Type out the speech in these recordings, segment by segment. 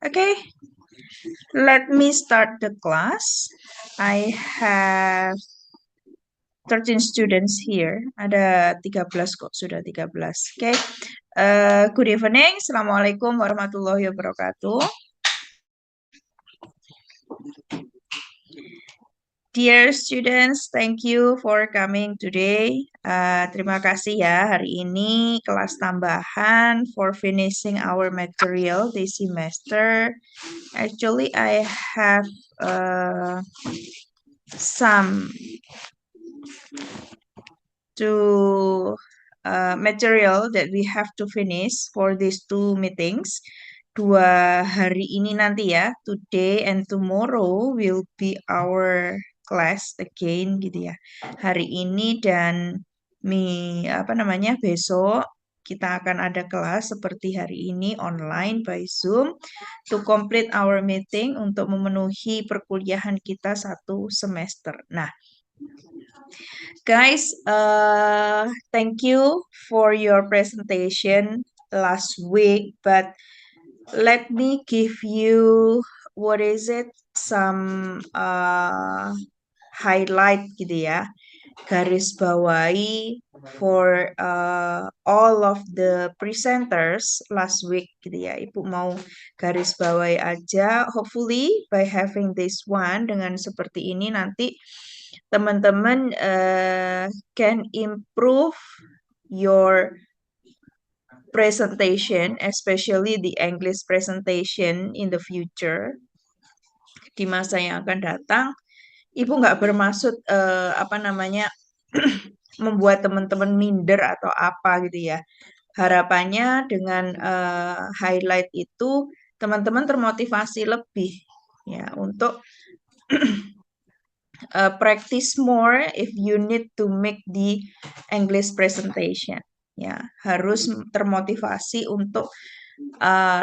Okay, let me start the class. I have 13 students here. Ada 13 kok, sudah 13. Okay. Good evening. Assalamualaikum warahmatullahi wabarakatuh. Dear students, thank you for coming today. Terima kasih ya, hari ini kelas tambahan for finishing our material this semester. Actually, I have some material that we have to finish for these two meetings. Dua hari ini nanti ya, today and tomorrow will be our class again gitu ya. Hari ini dan besok kita akan ada kelas seperti hari ini online by Zoom to complete our meeting untuk memenuhi perkuliahan kita satu semester. Nah, guys, thank you for your presentation last week, but let me give you some highlight gitu ya, garis bawahi for all of the presenters last week gitu ya. Ibu mau garis bawahi aja. Hopefully by having this one dengan seperti ini nanti teman-teman can improve your presentation, especially the English presentation in the future. Di masa yang akan datang, Ibu nggak bermaksud membuat teman-teman minder atau apa gitu ya. Harapannya dengan highlight itu teman-teman termotivasi lebih ya untuk practice more if you need to make the English presentation. Ya, harus termotivasi untuk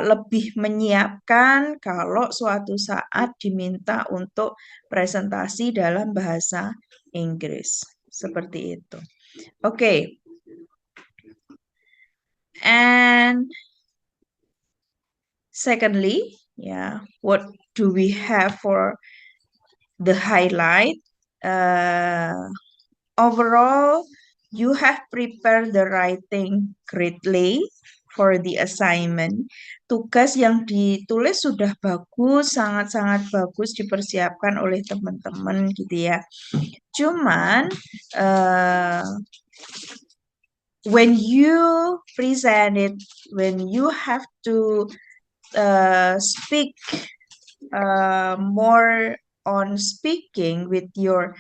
lebih menyiapkan kalau suatu saat diminta untuk presentasi dalam bahasa Inggris. Seperti itu. Okay. And secondly, what do we have for the highlight? Overall, you have prepared the writing greatly for the assignment. Tugas yang ditulis sudah bagus, sangat-sangat bagus dipersiapkan oleh teman-teman gitu ya. Cuman when you present it, when you have to speak more on speaking with your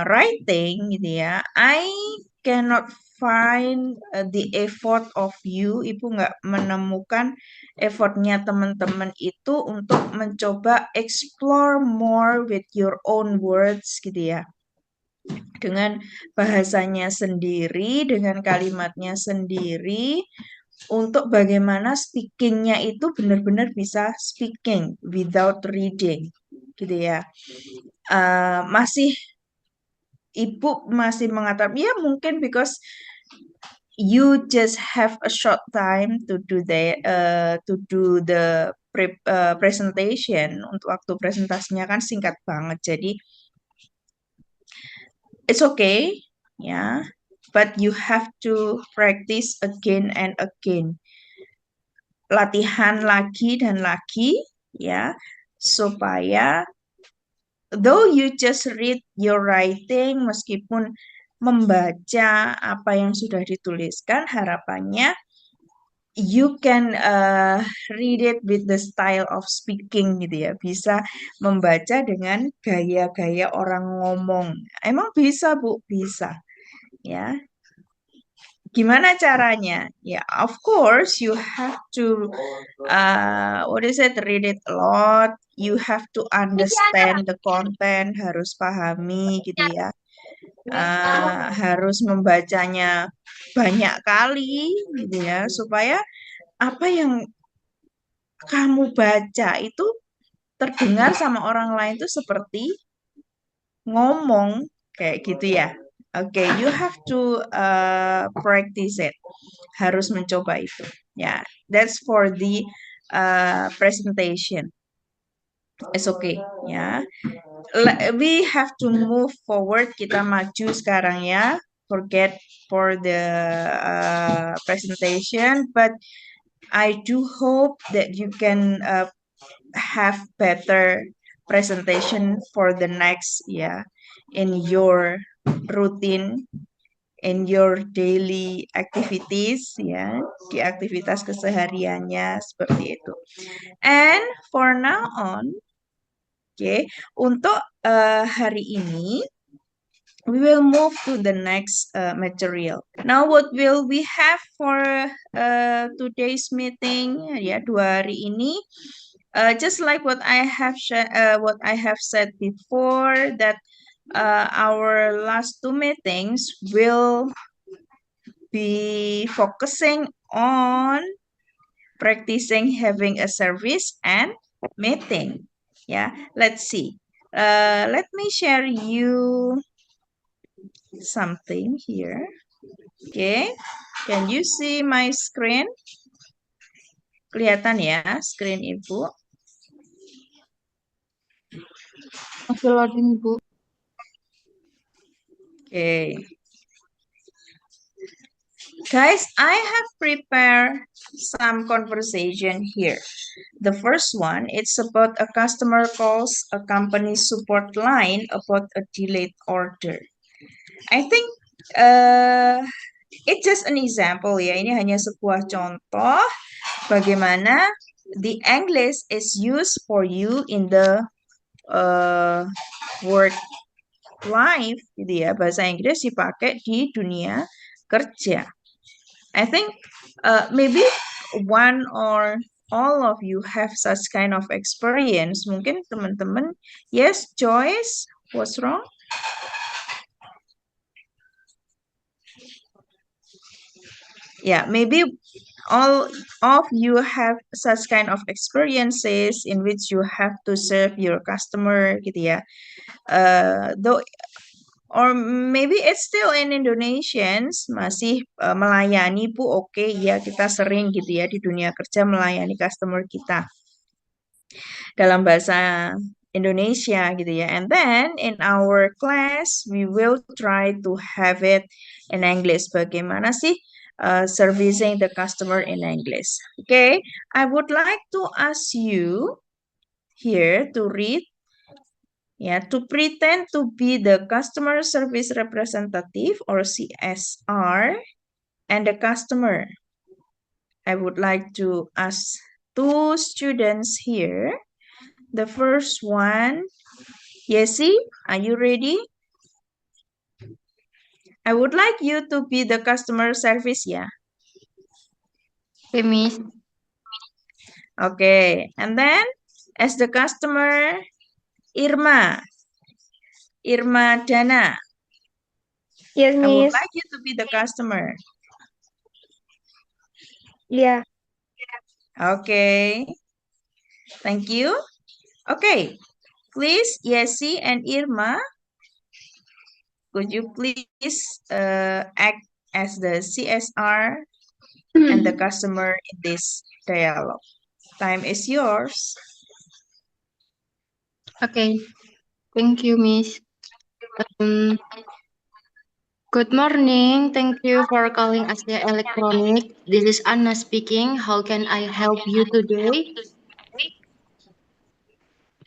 writing gitu ya, I cannot find the effort of you. Ibu nggak menemukan effortnya teman-teman itu untuk mencoba explore more with your own words gitu ya, dengan bahasanya sendiri, dengan kalimatnya sendiri, untuk bagaimana speakingnya itu benar-benar bisa speaking without reading gitu ya. Ibu masih mengatakan ya mungkin because you just have a short time to do the presentation. Untuk waktu presentasinya kan singkat banget, jadi it's okay ya, but you have to practice again and again, latihan lagi dan lagi ya, supaya though you just read your writing, meskipun membaca apa yang sudah dituliskan, harapannya you can read it with the style of speaking gitu ya, bisa membaca dengan gaya-gaya orang ngomong. Emang bisa Bu? Bisa ya. Gimana caranya? Ya, of course you have to read it a lot. You have to understand the content, harus pahami gitu ya. Harus membacanya banyak kali gitu ya, supaya apa yang kamu baca itu terdengar sama orang lain tuh seperti ngomong kayak gitu ya. Oke, you have to practice it. Harus mencoba itu. Ya, that's for the presentation. It's okay, ya. We have to move forward. Kita maju sekarang ya. Forget for the presentation, but I do hope that you can have better presentation for the next in your routine, in your daily activities, ya, di aktivitas kesehariannya seperti itu. And for now on, untuk hari ini we will move to the next material. Now, what will we have for today's meeting? Ya, 2 hari ini, just like what I have said before, that our last 2 meetings will be focusing on practicing having a service and meeting. Yeah, let's see. Let me share you something here. Okay, can you see my screen? Kelihatan ya screen Ibu? Masih loading, Bu. Okay. Guys, I have prepared some conversation here. The first one, it's about a customer calls a company support line about a delayed order. I think it's just an example ya. Ini hanya sebuah contoh bagaimana the English is used for you in the work life gitu ya. Bahasa Inggris dipakai di dunia kerja. I think maybe one or all of you have such kind of experience. Mungkin teman-teman, yes, Joyce, what's wrong? Yeah, maybe all of you have such kind of experiences in which you have to serve your customer gitu ya. Though or maybe it's still in Indonesians masih melayani Bu, oke ya, kita sering gitu ya di dunia kerja melayani customer kita dalam bahasa Indonesia gitu ya. And then in our class we will try to have it in English. Bagaimana sih servicing the customer in English? Okay, I would like to ask you here to read, to pretend to be the customer service representative or CSR and the customer. I would like to ask 2 students here. The first one, Yesi, are you ready? I would like you to be the customer service, yeah. Okay, Miss. Okay, and then as the customer, Irma Dana. Yes, I would Miss. like you to be the customer. Yeah. Okay, thank you. Okay, please, Yesi and Irma, could you please act as the CSR and the customer in this dialogue? Time is yours. Okay. Thank you, Miss. Good morning. Thank you for calling Asia Electronic. This is Anna speaking. How can I help you today?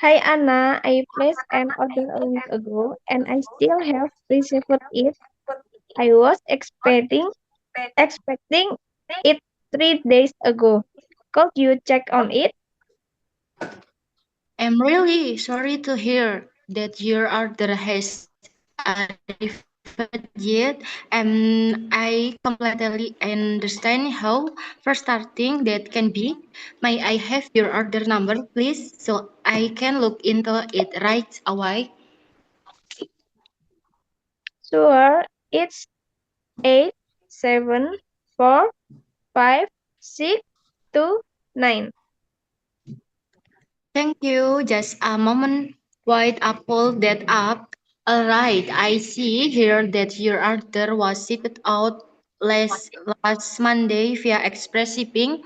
Hi, Anna. I placed an order a week ago and I still have received it. I was expecting it 3 days ago. Could you check on it? I'm really sorry to hear that your order has arrived yet, and I completely understand how frustrating that can be. May I have your order number, please, so I can look into it right away? Sure, it's 874562 9. Thank you. Just a moment. Wait, I pull that up. All right, I see here that your order was shipped out last Monday via express shipping.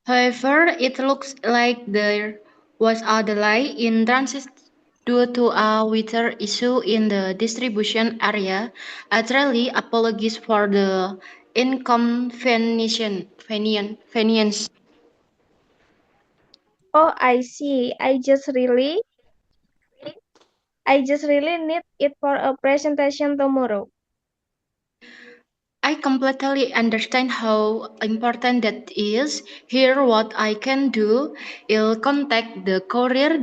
However, it looks like there was a delay in transit due to a weather issue in the distribution area. I truly apologize for the inconvenience. Oh, I see. I just really need it for a presentation tomorrow. I completely understand how important that is. Here, what I can do is contact the courier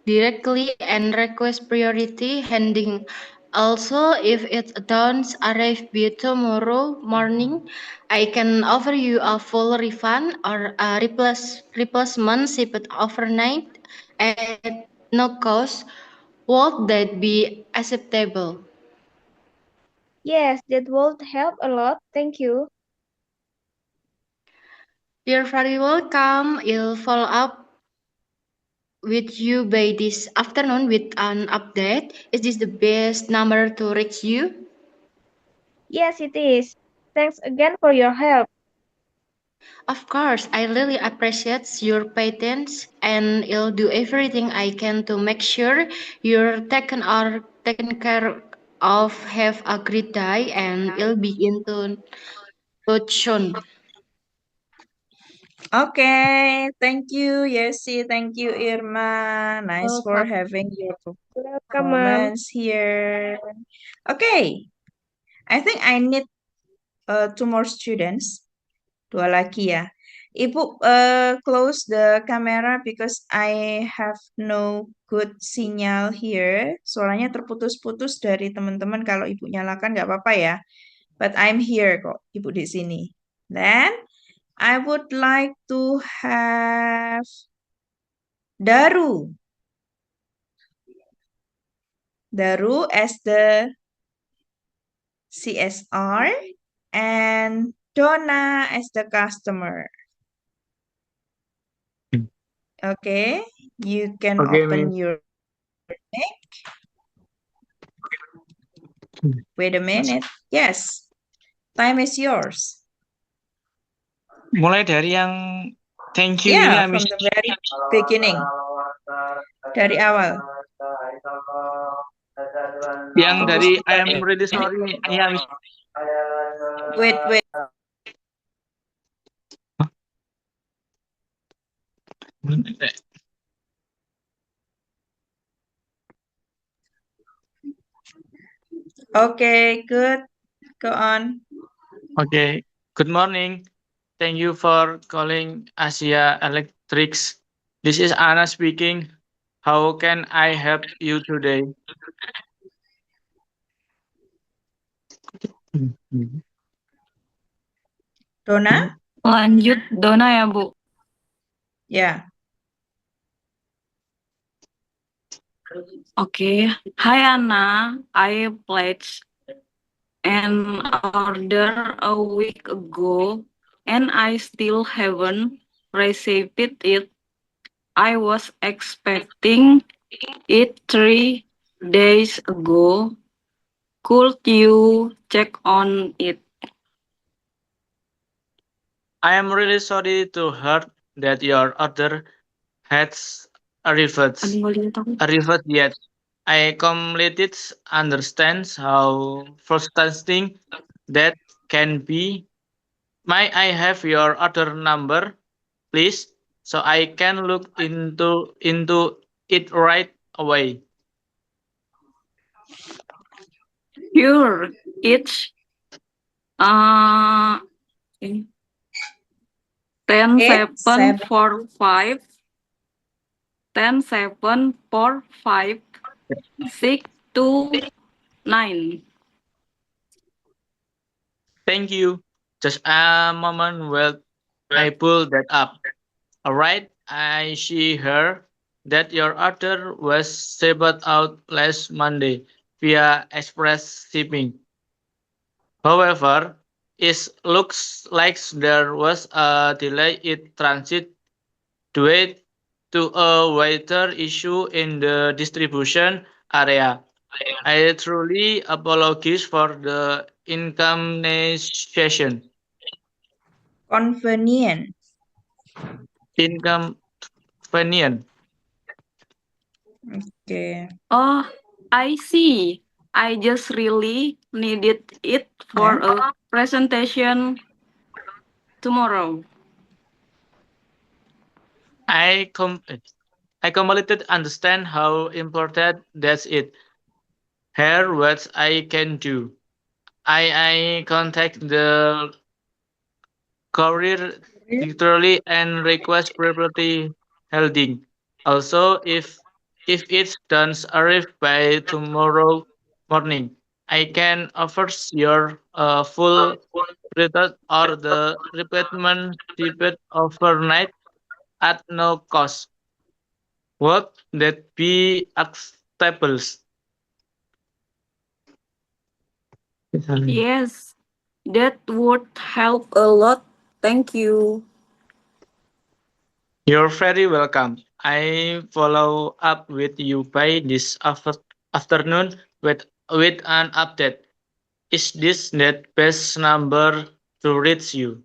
directly and request priority handling. Also, if it don't arrive by tomorrow morning, I can offer you a full refund or a replacement shipped overnight at no cost. Would that be acceptable? Yes, that would help a lot. Thank you. You're very welcome. I'll follow up with you by this afternoon with an update. Is this the best number to reach you? Yes, it is. Thanks again for your help. Of course, I really appreciate your patience and I'll do everything I can to make sure you're taken care of. Have a great day and I'll be in touch soon. Okay, thank you, Yesi. Thank you, Irma. Nice for Welcome. having your Welcome, Mom. performance here. Okay, I think I need two more students. Dua lagi ya. Ibu, close the camera because I have no good signal here. Suaranya terputus-putus dari teman-teman. Kalau ibu nyalakan nggak apa-apa ya. But I'm here kok, ibu di sini. Then I would like to have Daru. Daru as the CSR and Donna as the customer. Okay, you can Okay, open Miss. your mic. Wait a minute. Yes, time is yours. Mulai dari yang thank you ini Yeah, ya, from Miss. the very beginning. Dari awal. Yang dari I am really sorry ini ya, Miss. Wait. Okay, good. Go on. Okay. Good morning. Thank you for calling Asia Electrics. This is Anna speaking. How can I help you today? Donna? Lanjut Dona ya, Bu. Yeah. Oke. Hi Anna, I placed an order a week ago and I still haven't received it. I was expecting it 3 days ago. Could you check on it? I am really sorry to hear that your order has arrived. Aduh, nggak lihat aku. Arrived yet. I completely understand how frustrating that can be. May I have your order number, please, so I can look into it right away. Sure, it's uh 10-7-4-5 10-7-4-5-6-2-9. Thank you. Just a moment while I pull that up. All right, I see here that your order was shipped out last Monday via express shipping. However, it looks like there was a delay in transit due to a weather issue in the distribution area. I truly apologize for the inconvenience. Convenient. Inconvenient. Okay. Oh, I see. I just really needed it for a presentation tomorrow. I completely understand how important that's it. Here what I can do. I contact the courier literally and request property holding. Also, if it doesn't arrive by tomorrow morning, I can offer your full return or the replacement shipped overnight at no cost. Would that be acceptable? Yes, that would help a lot. Thank you. You're very welcome. I follow up with you by this afternoon with an update. Is this net best number to reach you?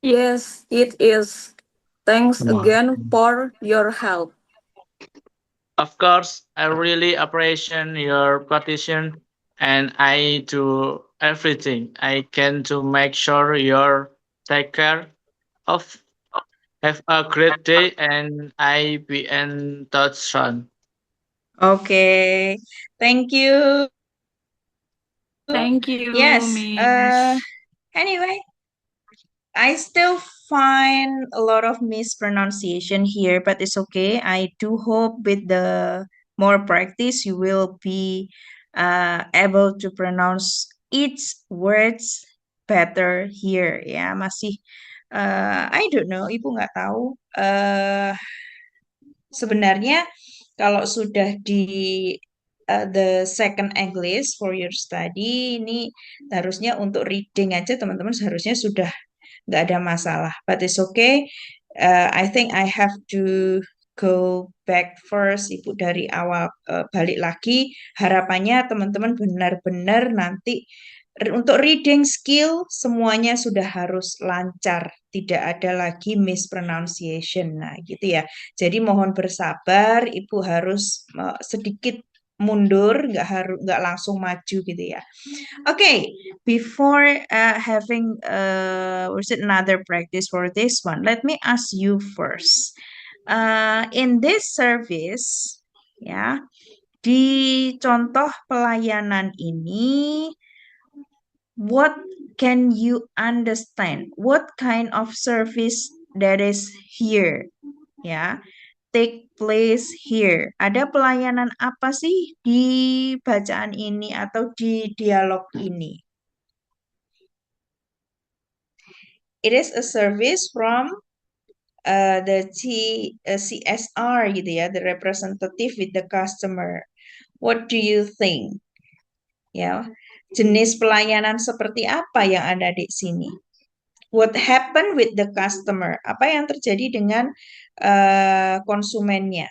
Yes, it is. Thanks again for your help. Of course, I really appreciate your petition and I do everything I can to make sure you're take care of. Have a great day and I be in touch soon. Okay. Thank you. Thank you, Yes. Miss. Anyway, I still find a lot of mispronunciation here, but it's okay. I do hope with the more practice, you will be able to pronounce each words better here. Ya, masih I don't know, Ibu nggak tahu. Sebenarnya kalau sudah di the second English for your study, ini harusnya untuk reading aja teman-teman seharusnya sudah nggak ada masalah. But it's okay. I think I have to go back first, Ibu dari awal balik lagi. Harapannya teman-teman benar-benar nanti untuk reading skill semuanya sudah harus lancar, tidak ada lagi mispronunciation. Nah, gitu ya. Jadi mohon bersabar, Ibu harus sedikit mundur, nggak langsung maju gitu ya. Okay, before having was it another practice for this one, let me ask you first. In this service, ya, di contoh pelayanan ini, what can you understand? What kind of service that is here? Ya, take place here. Ada pelayanan apa sih di bacaan ini atau di dialog ini? It is a service from the CSR gitu ya, the representative with the customer. What do you think? Ya, jenis pelayanan seperti apa yang ada di sini? What happened with the customer? Apa yang terjadi dengan konsumennya?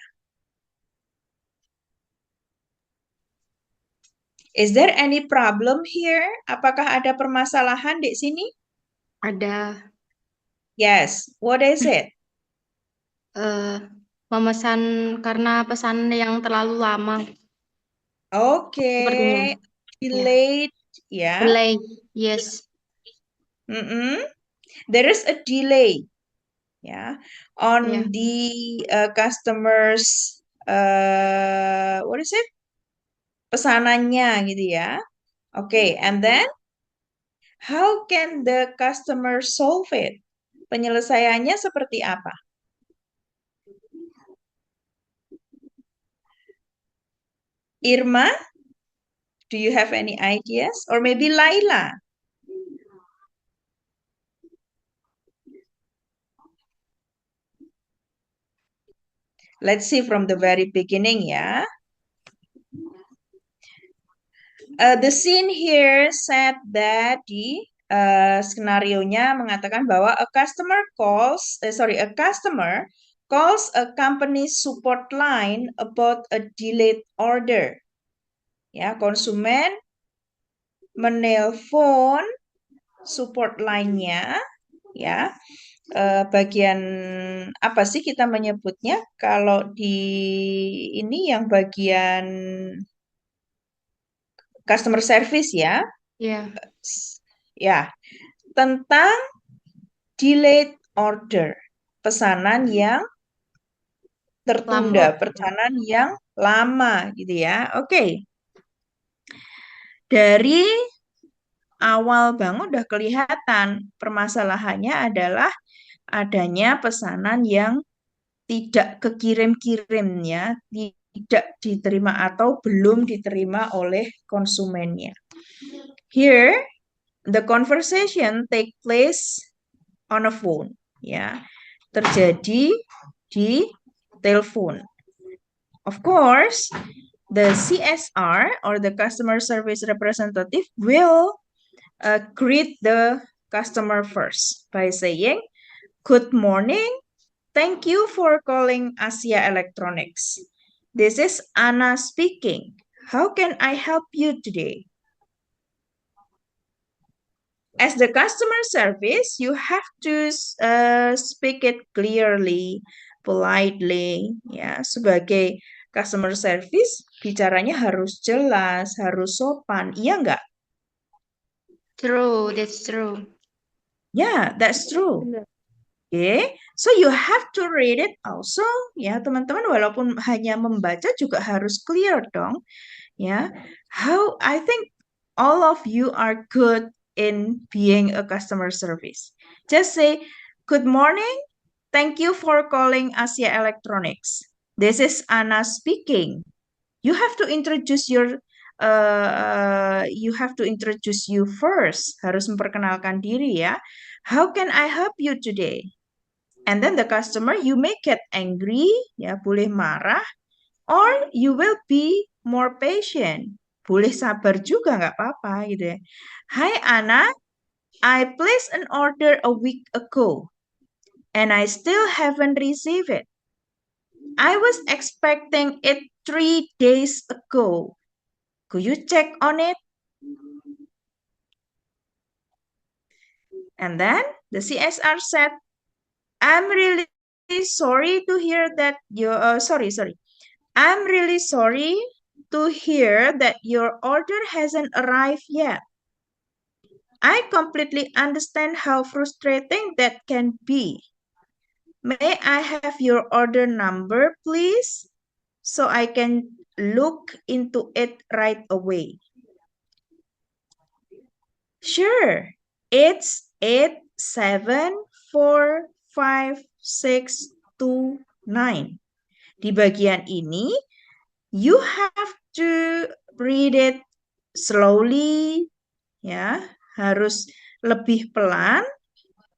Is there any problem here? Apakah ada permasalahan di sini? Ada Yes. What is it? memesan karena pesan yang terlalu lama. Okay. Sepertinya. Delayed. Ya. Delay. Yes. There is a delay. Ya. On Yeah. the customers. What is it? Pesanannya gitu ya. Okay. And then how can the customer solve it? Penyelesaiannya seperti apa? Irma, do you have any ideas? Or maybe Laila? Let's see from the very beginning ya. The scene here said that di skenario-nya mengatakan bahwa a customer calls a company support line about a delayed order. Ya, konsumen menelpon support line-nya ya. Bagian apa sih kita menyebutnya? Kalau di ini yang bagian customer service ya. Yeah. Ya, tentang delayed order, pesanan yang tertunda, Lama. pesanan yang lama gitu ya. Oke. Dari awal banget udah kelihatan permasalahannya adalah adanya pesanan yang tidak kekirim-kirimnya, tidak diterima atau belum diterima oleh konsumennya. Here, the conversation take place on a phone, ya, terjadi di telepon. Of course, the CSR or the customer service representative will greet the customer first by saying, "Good morning. Thank you for calling Asia Electronics. This is Anna speaking. How can I help you today?" As the customer service, you have to speak it clearly, politely. Ya, sebagai customer service, bicaranya harus jelas, harus sopan. Iya nggak? True, that's true. Yeah, that's true. Benar. Okay, so you have to read it also. Ya, teman-teman, walaupun hanya membaca juga harus clear dong. Ya, how I think all of you are good in being a customer service. Just say, "Good morning. Thank you for calling Asia Electronics. This is Anna speaking." You have to introduce you first. Harus memperkenalkan diri ya. "How can I help you today?" And then the customer, you may get angry, ya, boleh marah, or you will be more patient. Boleh sabar juga, nggak apa-apa gitu ya. "Hi Anna, I placed an order a week ago and I still haven't received it. I was expecting it 3 days ago. Could you check on it?" And then the CSR said, "I'm really sorry to hear that I'm really sorry to hear that your order hasn't arrived yet. I completely understand how frustrating that can be. May I have your order number, please, so I can look into it right away?" Sure, it's 8745629. Di bagian ini, you have to read it slowly, ya, harus lebih pelan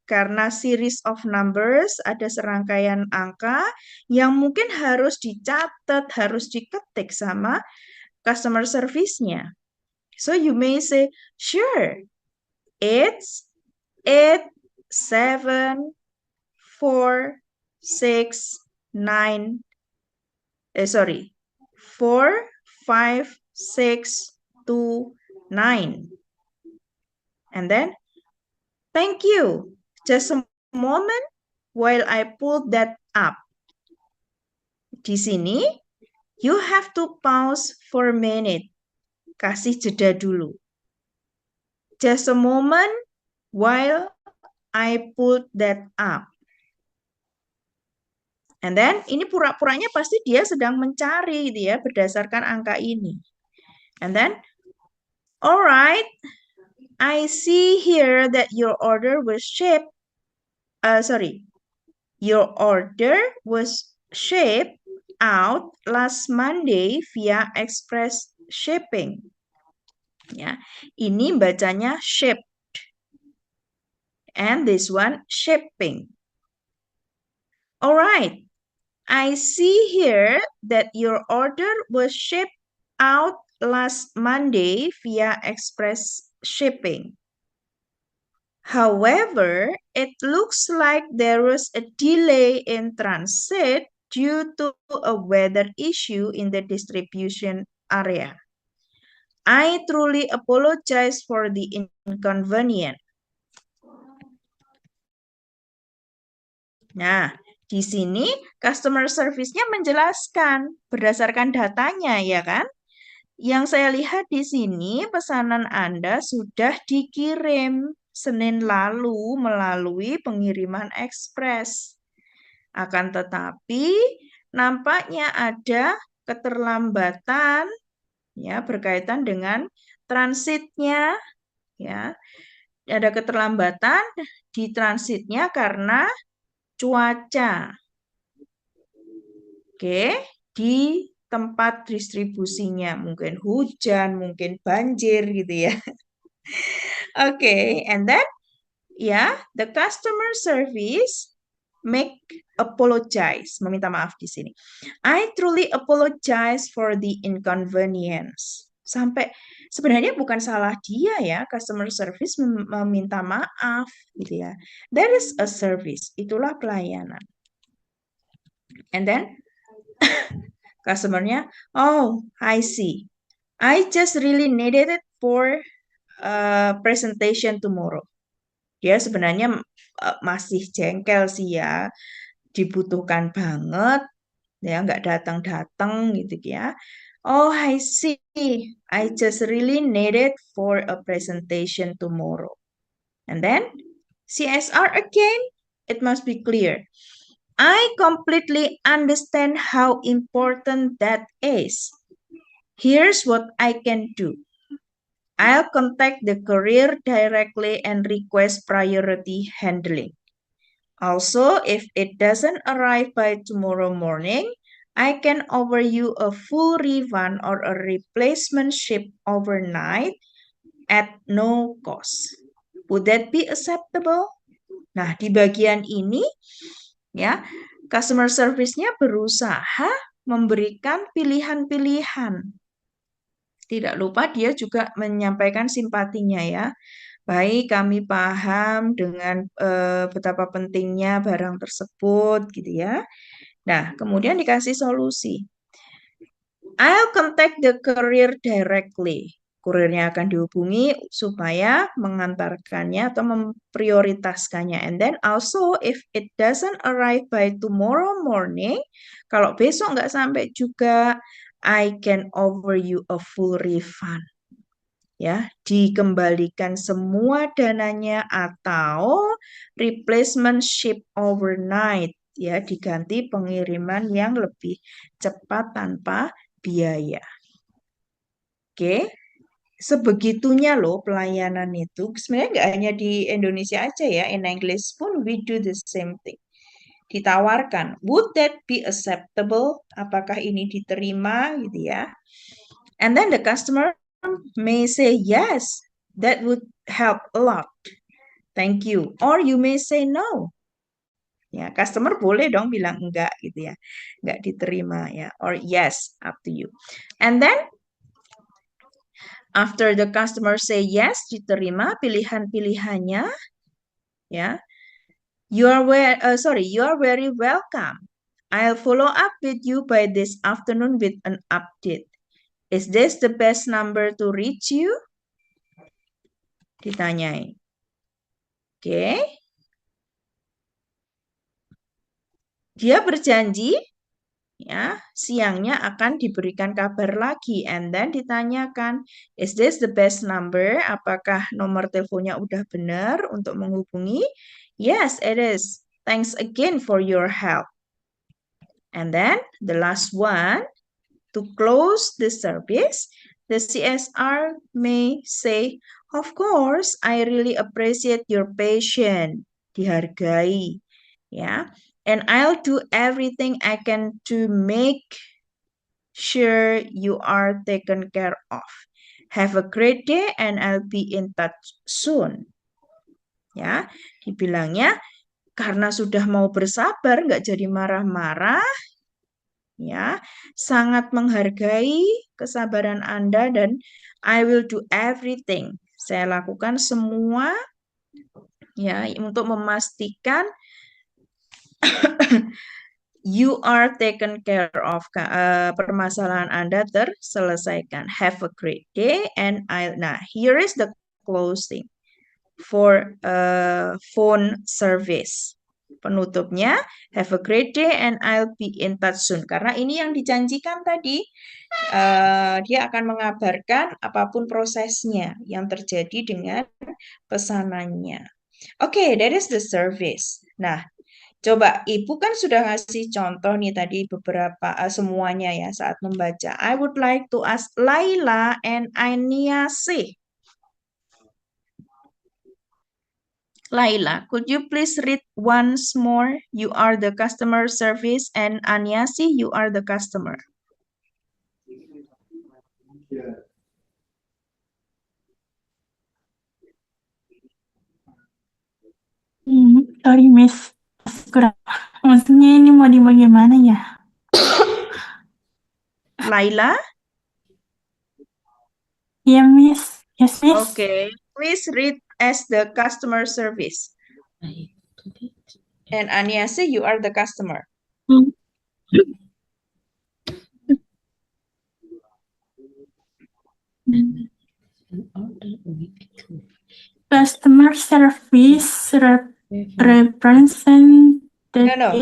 karena series of numbers, ada serangkaian angka yang mungkin harus dicatat, harus diketik sama customer service-nya. So you may say, "Sure, it's 45629. And then, "Thank you. Just a moment while I pull that up." Di sini, you have to pause for a minute. Kasih jeda dulu. Just a moment while I pull that up. And then, ini pura-puranya pasti dia sedang mencari gitu ya, berdasarkan angka ini. And then, "All right, I see here that your order was shipped. Your order was shipped out last Monday via express shipping." Ya, ini bacanya shipped. And this one shipping. "All right, I see here that your order was shipped out last Monday via express shipping. However, it looks like there was a delay in transit due to a weather issue in the distribution area. I truly apologize for the inconvenience." Nah, di sini customer service-nya menjelaskan berdasarkan datanya, ya kan? Yang saya lihat di sini pesanan Anda sudah dikirim Senin lalu melalui pengiriman ekspres. Akan tetapi nampaknya ada keterlambatan ya berkaitan dengan transitnya ya. Ada keterlambatan di transitnya karena cuaca. Oke, di tempat distribusinya mungkin hujan, mungkin banjir gitu ya. Oke, and then the customer service make apologize, meminta maaf di sini. I truly apologize for the inconvenience. Sampai sebenarnya bukan salah dia ya, customer service meminta maaf gitu ya. That is a service, itulah pelayanan. And then customer-nya, oh, I see. I just really needed it for presentation tomorrow. Dia sebenarnya masih jengkel sih ya, dibutuhkan banget, ya nggak datang-datang gitu ya. Oh, I see. I just really need it for a presentation tomorrow. And then CSR again, it must be clear. I completely understand how important that is. Here's what I can do. I'll contact the courier directly and request priority handling. Also, if it doesn't arrive by tomorrow morning, I can offer you a full refund or a replacement ship overnight at no cost. Would that be acceptable? Nah, di bagian ini ya, customer service-nya berusaha memberikan pilihan-pilihan. Tidak lupa dia juga menyampaikan simpatinya ya. Baik, kami paham dengan betapa pentingnya barang tersebut gitu ya. Nah, kemudian dikasih solusi. I'll contact the courier directly. Kurirnya akan dihubungi supaya mengantarkannya atau memprioritaskannya. And then also if it doesn't arrive by tomorrow morning, kalau besok nggak sampai juga, I can offer you a full refund. Ya, dikembalikan semua dananya atau replacement ship overnight, ya, diganti pengiriman yang lebih cepat tanpa biaya. Oke, sebegitunya loh pelayanan itu. Sebenarnya nggak hanya di Indonesia aja ya, in English pun we do the same thing. Ditawarkan, would that be acceptable? Apakah ini diterima gitu ya? And then the customer may say yes, that would help a lot. Thank you. Or you may say no. Ya, customer boleh dong bilang enggak gitu ya. Enggak diterima ya. Or yes, up to you. And then after the customer say yes, diterima pilihan-pilihannya ya. You are very welcome. I'll follow up with you by this afternoon with an update. Is this the best number to reach you? Ditanyain. Oke. Dia berjanji ya, siangnya akan diberikan kabar lagi and then ditanyakan, is this the best number? Apakah nomor teleponnya udah benar untuk menghubungi? Yes, it is. Thanks again for your help. And then the last one, to close the service, the CSR may say, of course, I really appreciate your patience. Dihargai, ya. And I'll do everything I can to make sure you are taken care of. Have a great day and I'll be in touch soon. Ya, dibilangnya karena sudah mau bersabar, nggak jadi marah-marah, ya, sangat menghargai kesabaran Anda dan I will do everything. Saya lakukan semua ya untuk memastikan you are taken care of. Permasalahan Anda terselesaikan. Have a great day and nah, here is the closing for phone service. Penutupnya, have a great day and I'll be in touch soon. Karena ini yang dijanjikan tadi, dia akan mengabarkan apapun prosesnya yang terjadi dengan pesanannya. Oke, that is the service. Nah, coba Ibu kan sudah ngasih contoh nih tadi beberapa semuanya ya saat membaca. I would like to ask Laila and Aniase. Laila, could you please read once more? You are the customer service and Aniasi, you are the customer. Sorry, Miss. Kurang. Maksudnya ini mau di bagaimana ya? Laila? Iya, Miss. Yes, Miss. Okay, please read as the customer service. And Aniasi, you are the customer. Customer service representative. No.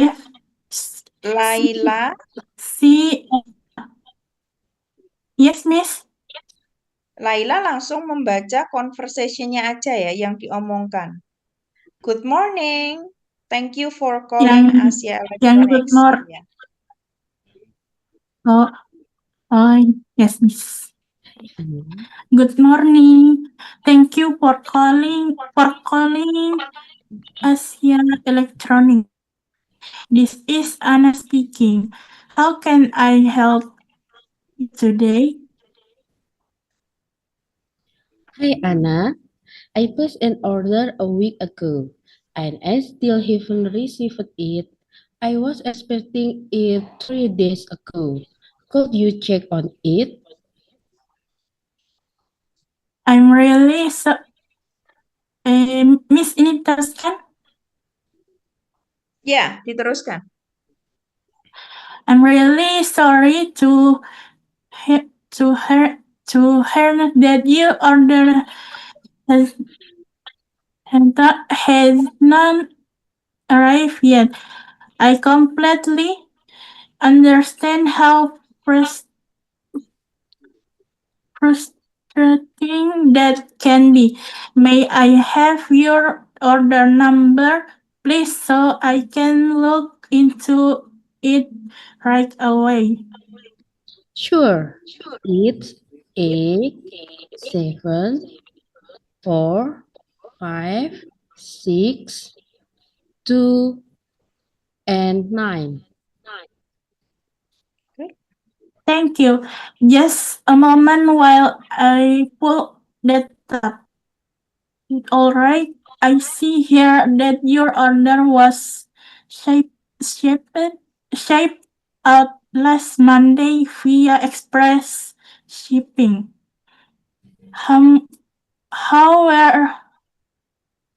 Laila, Yes, Miss. Laila langsung membaca conversation-nya aja ya yang diomongkan. Good morning. Thank you for calling Asia Yang good Electronics. morning. Ya. Oh, yes, Miss. Good morning. Thank you for calling Asia Electronics. This is Anna speaking. How can I help you today? Hi Anna, I placed an order a week ago and I still haven't received it. I was expecting it 3 days ago. Could you check on it? I'm really Miss, ini teruskan? Ya, diteruskan. I'm really sorry to hear that your order has not arrived yet. I completely understand how frustrating that can be. May I have your order number, please, so I can look into it right away? Sure. It's 8, 7, 4, 5, 6, 2, and 9. Thank you. Just a moment while I pull that up. All right. I see here that your order was shipped out last Monday via express shipping. However,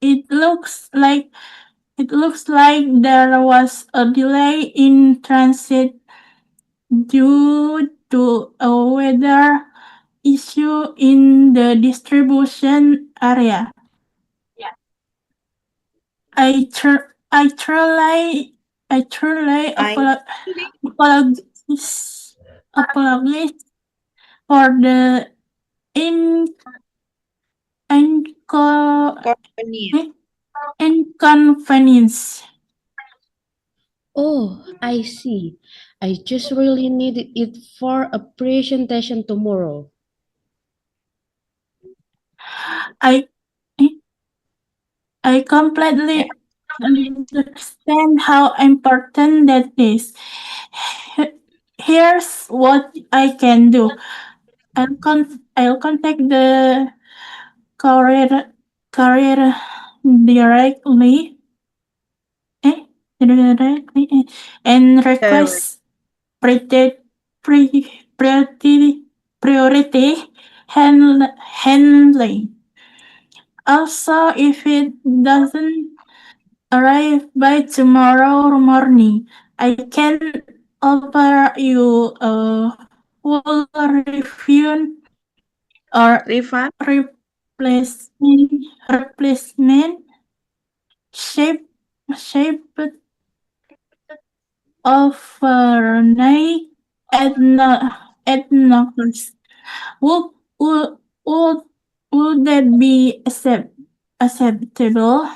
it looks like there was a delay in transit due to a weather issue in the distribution area. I truly apologize for the inconvenience. Oh, I see. I just really needed it for a presentation tomorrow. I completely understand how important that is. Here's what I can do. I'll contact the courier directly and request priority handling. Also, if it doesn't arrive by tomorrow morning, I can offer you a full refund or replacement shaped overnight ethnoculture. Would, would, would, would that be acceptable?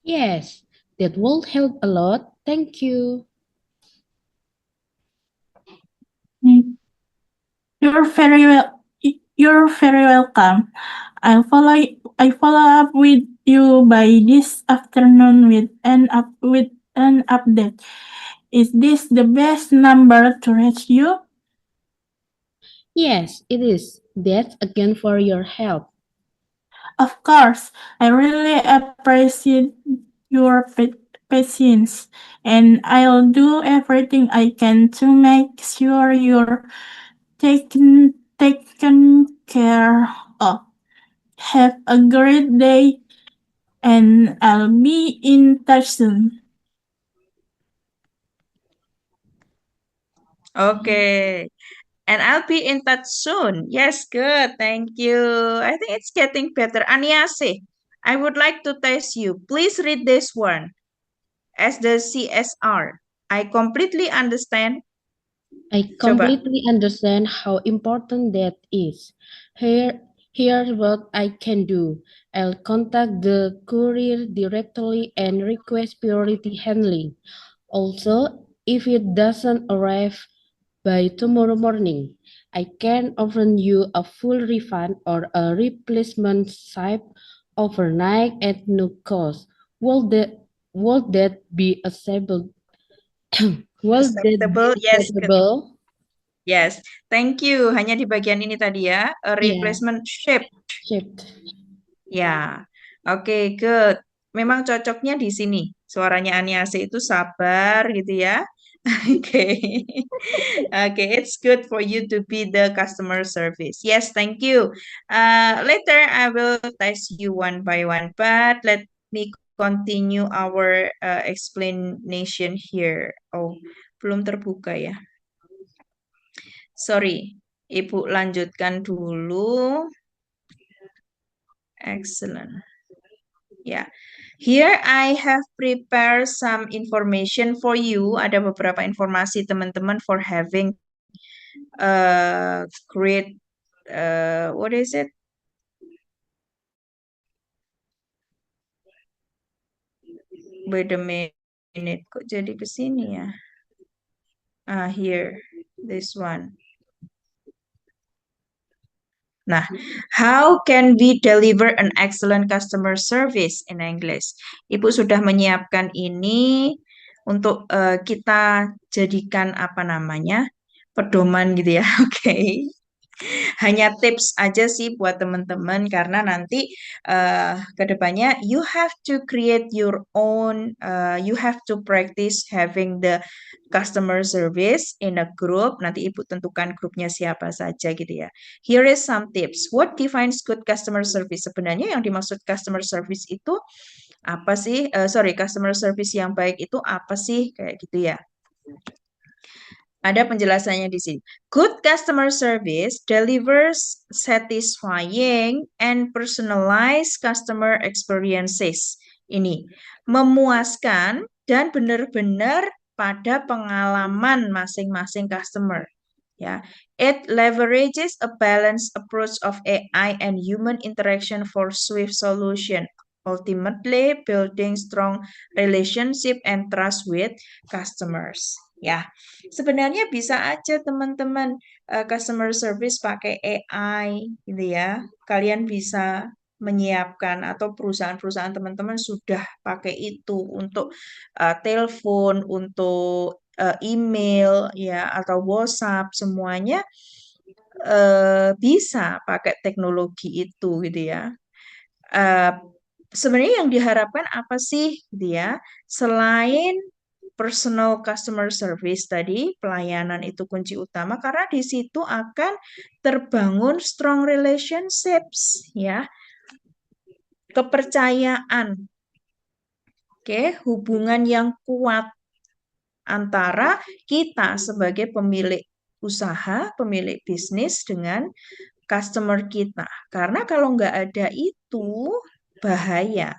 Yes, that would help a lot. Thank you. You're very You're very welcome. I follow up with you by this afternoon with an update. Is this the best number to reach you? Yes, it is. That's again for your help. Of course, I really appreciate your patience, and I'll do everything I can to make sure you're taken care of. Have a great day, and I'll be in touch soon. Okay. And I'll be in touch soon. Yes, good. Thank you. I think it's getting better. Aniase, I would like to test you. Please read this one as the CSR. I completely understand. I Coba. completely understand how important that is. Here's what I can do. I'll contact the courier directly and request priority handling. Also, if it doesn't arrive by tomorrow morning, I can offer you a full refund or a replacement ship overnight at no cost. Will that be acceptable? Will that be Acceptable. Yes, good. acceptable? Yes. Thank you. Hanya di bagian ini tadi ya. A Yeah, replacement shape. shipped. Ya. Oke, good. Memang cocoknya di sini. Suaranya Aniase itu sabar gitu ya. Oke. Okay, it's good for you to be the customer service. Yes, thank you. Later I will test you one by one, but let me continue our explanation here. Oh, belum terbuka ya. Sorry, Ibu lanjutkan dulu. Excellent. Ya. Here I have prepared some information for you. Ada beberapa informasi teman-teman for having great what is it? Wait a minute, kok jadi ke sini ya? Here, this one. Nah, how can we deliver an excellent customer service in English? Ibu sudah menyiapkan ini untuk kita jadikan apa namanya? Pedoman gitu ya. Oke. Hanya tips aja sih buat teman-teman karena nanti ke depannya you have to create your own, you have to practice having the customer service in a group. Nanti Ibu tentukan grupnya siapa saja gitu ya. Here is some tips. What defines good customer service? Sebenarnya yang dimaksud customer service itu apa sih? Customer service yang baik itu apa sih? Kayak gitu ya. Ada penjelasannya di sini. Good customer service delivers satisfying and personalized customer experiences. Ini memuaskan dan benar-benar pada pengalaman masing-masing customer. Ya, it leverages a balanced approach of AI and human interaction for swift solution. Ultimately, building strong relationship and trust with customers. Ya, sebenarnya bisa aja teman-teman customer service pakai AI gitu ya. Kalian bisa menyiapkan atau perusahaan-perusahaan teman-teman sudah pakai itu untuk telepon, untuk email ya atau WhatsApp semuanya bisa pakai teknologi itu gitu ya. Sebenarnya yang diharapkan apa sih gitu ya? Selain personal customer service tadi, pelayanan itu kunci utama karena di situ akan terbangun strong relationships ya. Kepercayaan. Oke, hubungan yang kuat antara kita sebagai pemilik usaha, pemilik bisnis dengan customer kita. Karena kalau nggak ada itu bahaya.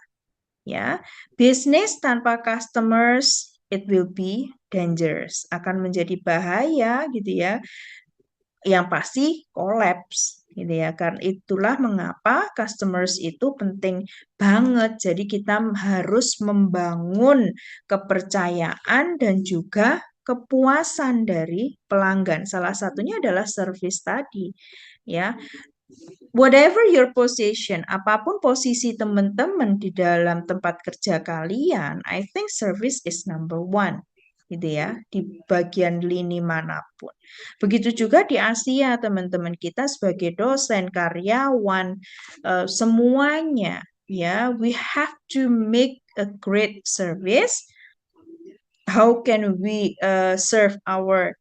ya. Bisnis tanpa customers it will be dangerous, akan menjadi bahaya gitu ya. Yang pasti collapse gitu ya. Karena itulah mengapa customers itu penting banget. Jadi kita harus membangun kepercayaan dan juga kepuasan dari pelanggan. Salah satunya adalah service tadi, ya. Whatever your position, apapun posisi teman-teman di dalam tempat kerja kalian, I think service is number one, gitu ya, di bagian lini manapun. Begitu juga di Asia, teman-teman kita sebagai dosen, karyawan, semuanya, ya, we have to make a great service. How can we serve our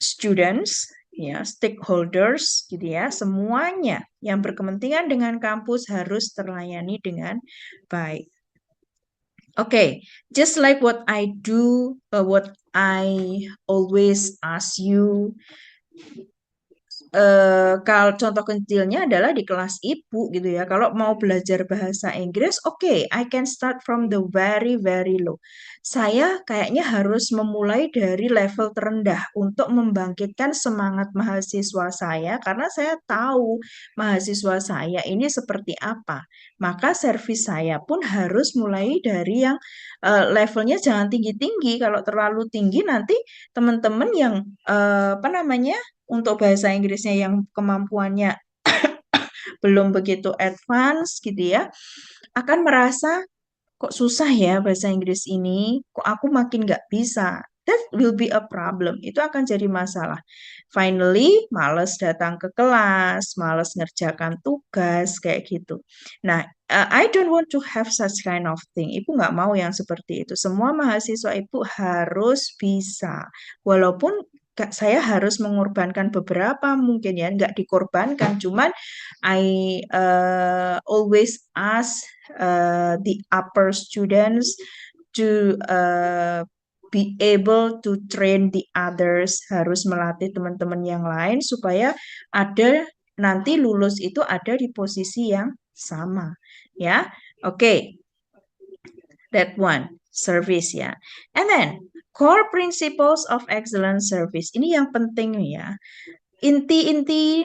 students, ya, stakeholders gitu ya, semuanya yang berkepentingan dengan kampus harus terlayani dengan baik. Okay, just like what I do, what I always ask you, kalau contoh kecilnya adalah di kelas ibu gitu ya. Kalau mau belajar bahasa Inggris, okay, I can start from the very very low. Saya kayaknya harus memulai dari level terendah untuk membangkitkan semangat mahasiswa saya karena saya tahu mahasiswa saya ini seperti apa. Maka servis saya pun harus mulai dari yang levelnya jangan tinggi-tinggi. Kalau terlalu tinggi nanti teman-teman yang apa namanya? Untuk bahasa Inggrisnya yang kemampuannya belum begitu advance gitu ya, akan merasa kok susah ya bahasa Inggris ini, kok aku makin nggak bisa. That will be a problem. Itu akan jadi masalah. Finally, males datang ke kelas, males ngerjakan tugas, kayak gitu. Nah, I don't want to have such kind of thing. Ibu nggak mau yang seperti itu. Semua mahasiswa ibu harus bisa. Walaupun saya harus mengorbankan beberapa mungkin ya, nggak dikorbankan, cuman I always ask the upper students to be able to train the others, harus melatih teman-teman yang lain supaya ada nanti lulus itu ada di posisi yang sama, ya. Oke. That one, service ya. And then core principles of excellent service. Ini yang penting ya. Inti-inti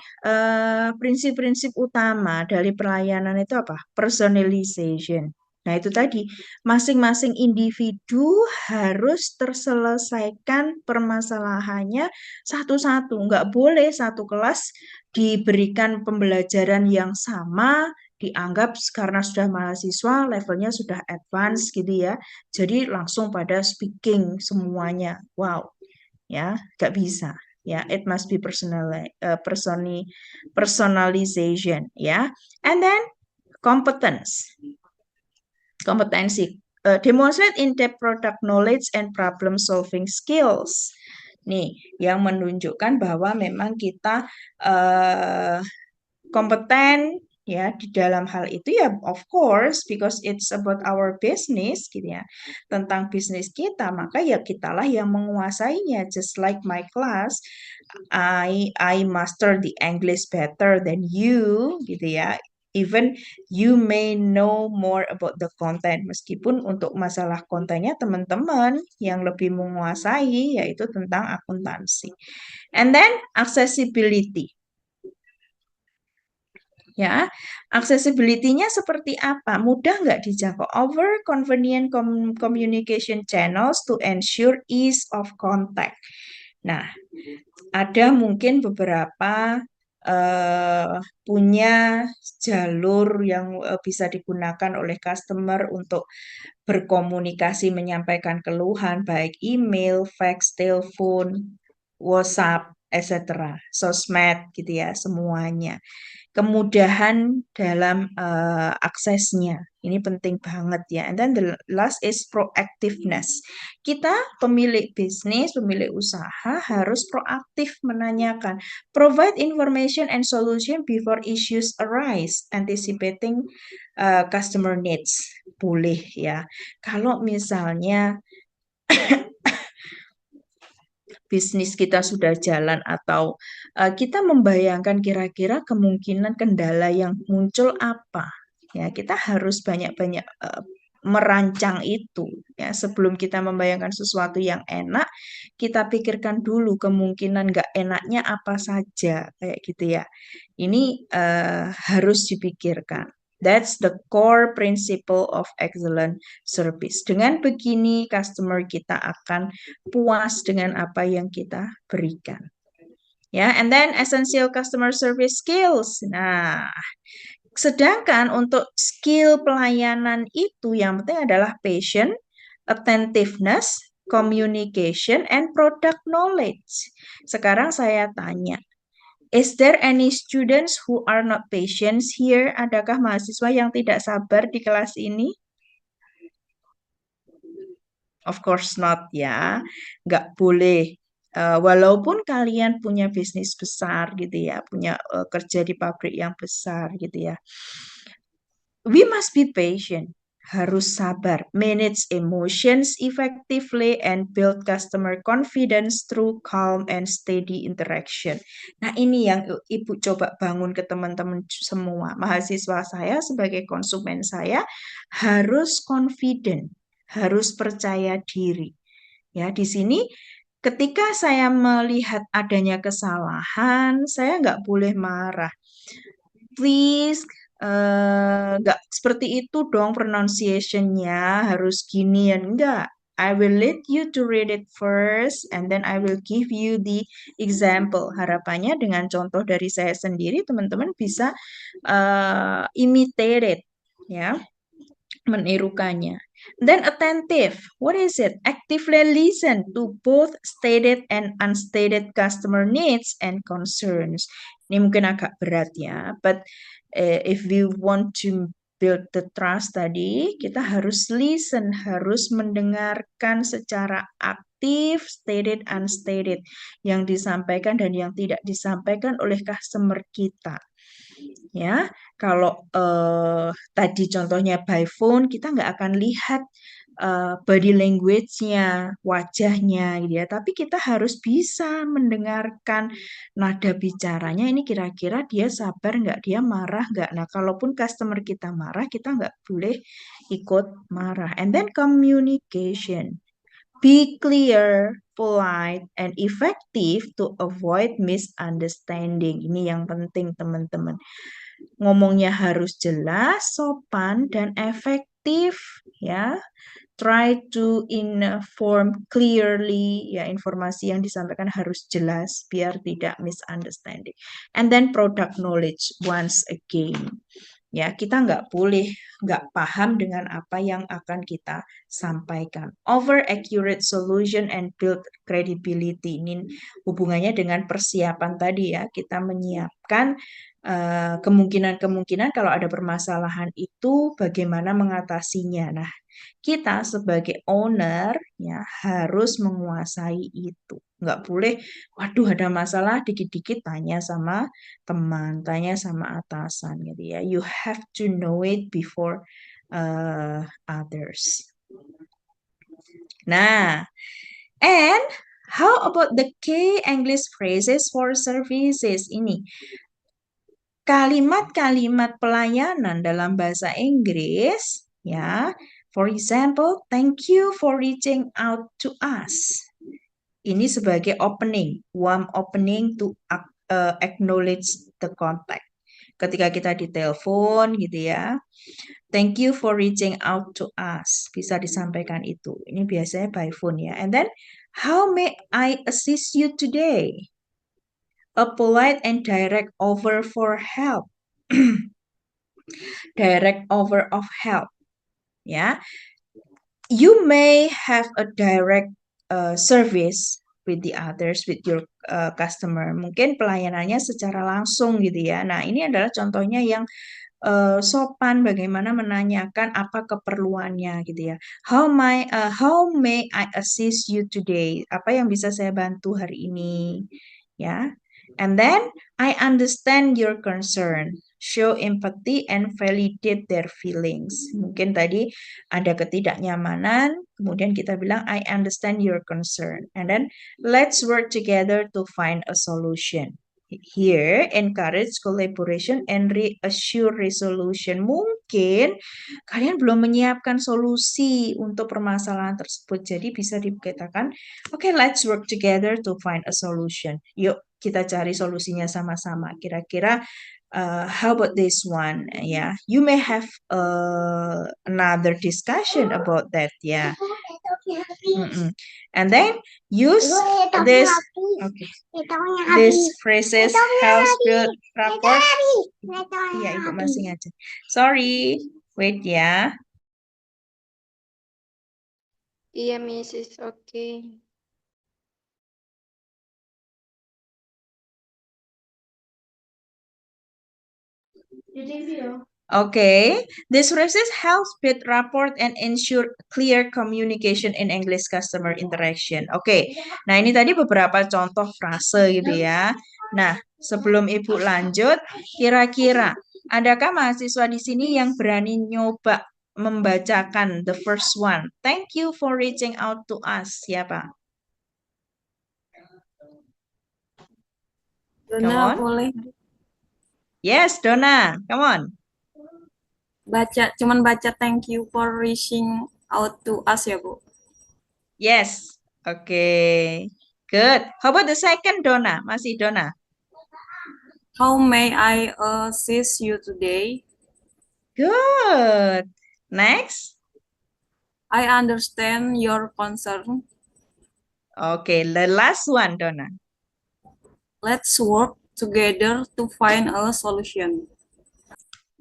prinsip-prinsip utama dari pelayanan itu apa? Personalization. Nah, itu tadi, masing-masing individu harus terselesaikan permasalahannya satu-satu. Nggak boleh satu kelas diberikan pembelajaran yang sama, dianggap karena sudah mahasiswa, levelnya sudah advance gitu ya. Jadi langsung pada speaking semuanya. Wow, ya, nggak bisa. Ya, it must be personalization, ya. And then competence. Kompetensi. Demonstrate in-depth product knowledge and problem solving skills. Nih, yang menunjukkan bahwa memang kita kompeten ya di dalam hal itu ya, of course, because it's about our business gitu ya, tentang bisnis kita, maka ya kitalah yang menguasainya. Just like my class, I master the English better than you gitu ya. Even you may know more about the content, meskipun untuk masalah kontennya teman-teman yang lebih menguasai yaitu tentang akuntansi. And then accessibility. Ya, accessibility-nya seperti apa? Mudah nggak dijangkau? Over convenient communication channels to ensure ease of contact. Nah, ada mungkin beberapa punya jalur yang bisa digunakan oleh customer untuk berkomunikasi, menyampaikan keluhan, baik email, fax, telepon, WhatsApp, etc. Sosmed gitu ya, semuanya. Kemudahan dalam aksesnya. Ini penting banget ya. And then the last is proactiveness. Kita pemilik bisnis, pemilik usaha harus proaktif menanyakan. Provide information and solution before issues arise. Anticipating customer needs. Boleh ya. Kalau misalnya bisnis kita sudah jalan atau kita membayangkan kira-kira kemungkinan kendala yang muncul apa Ya, kita harus banyak-banyak merancang itu. Ya, sebelum kita membayangkan sesuatu yang enak, kita pikirkan dulu kemungkinan nggak enaknya apa saja, kayak gitu ya. Ini harus dipikirkan. That's the core principle of excellent service. Dengan begini, customer kita akan puas dengan apa yang kita berikan. Ya, and then essential customer service skills. Nah, sedangkan untuk skill pelayanan itu yang penting adalah patient, attentiveness, communication, and product knowledge. Sekarang saya tanya, is there any students who are not patients here? Adakah mahasiswa yang tidak sabar di kelas ini? Of course not ya, nggak boleh. Walaupun kalian punya bisnis besar gitu ya, punya kerja di pabrik yang besar gitu ya. We must be patient, harus sabar, manage emotions effectively, and build customer confidence through calm and steady interaction. Nah, ini yang Ibu coba bangun ke teman-teman semua. Mahasiswa saya sebagai konsumen saya harus confident, harus percaya diri. Ya, di sini ketika saya melihat adanya kesalahan, saya nggak boleh marah. Please, nggak seperti itu dong pronunciation-nya, harus gini ya, enggak. I will let you to read it first and then I will give you the example. Harapannya dengan contoh dari saya sendiri, teman-teman bisa imitate it, ya, menirukannya. Then attentive, what is it? Actively listen to both stated and unstated customer needs and concerns. Ini mungkin agak berat ya, but if we want to build the trust tadi, kita harus listen, harus mendengarkan secara aktif, stated, unstated, yang disampaikan dan yang tidak disampaikan oleh customer kita. Ya, kalau tadi contohnya by phone, kita nggak akan lihat body language-nya, wajahnya gitu ya. Tapi kita harus bisa mendengarkan nada bicaranya, ini kira-kira dia sabar nggak, dia marah nggak. Nah, kalaupun customer kita marah, kita nggak boleh ikut marah. And then communication. Be clear, polite, and effective to avoid misunderstanding. Ini yang penting, teman-teman. Ngomongnya harus jelas, sopan, dan efektif, ya. Try to inform clearly, ya, informasi yang disampaikan harus jelas biar tidak misunderstanding. And then product knowledge once again. Ya, kita nggak boleh nggak paham dengan apa yang akan kita sampaikan. Over accurate solution and build credibility. Ini hubungannya dengan persiapan tadi ya. Kita menyiapkan kemungkinan-kemungkinan kalau ada permasalahan itu bagaimana mengatasinya. Nah, kita sebagai owner ya harus menguasai itu. Nggak boleh, waduh ada masalah dikit-dikit tanya sama teman, tanya sama atasan gitu ya. You have to know it before others. Nah, and how about the key English phrases for services ini? Kalimat-kalimat pelayanan dalam bahasa Inggris ya. For example, thank you for reaching out to us. Ini sebagai opening, warm opening to acknowledge the contact. Ketika kita ditelepon gitu ya, thank you for reaching out to us. Bisa disampaikan itu. Ini biasanya by phone ya. And then, how may I assist you today? A polite and direct offer for help. Direct offer of help. Ya, you may have a direct service with the others, with your customer. Mungkin pelayanannya secara langsung gitu ya. Nah, ini adalah contohnya yang sopan, bagaimana menanyakan apa keperluannya gitu ya. How may I assist you today? Apa yang bisa saya bantu hari ini? Ya. And then I understand your concern. Show empathy and validate their feelings. Mungkin tadi ada ketidaknyamanan, kemudian kita bilang I understand your concern. And then let's work together to find a solution. here encourage collaboration and reassure resolution. Mungkin kalian belum menyiapkan solusi untuk permasalahan tersebut. Jadi bisa dikatakan, okay, let's work together to find a solution. Yuk kita cari solusinya sama-sama. Kira-kira how about this one? Yeah, you may have another discussion about that. Yeah. And then use this. Okay. These phrases helps build rapport. Iya, Ibu masih ngajar. Sorry, wait ya. Iya, Miss, it's okay. Okay, these phrases helps build rapport and ensure clear communication in English customer interaction. Oke, nah ini tadi beberapa contoh frase gitu ya. Nah, sebelum Ibu lanjut, kira-kira adakah mahasiswa di sini yang berani nyoba membacakan the first one? Thank you for reaching out to us. Siapa? Come Dona, on. boleh Yes, Donna. Come on. cuman baca thank you for reaching out to us ya, Bu. Yes. Okay. Good. How about the second, Donna? Masih Donna. How may I assist you today? Good. Next. I understand your concern. Okay, the last one, Donna. Let's work together to find a solution.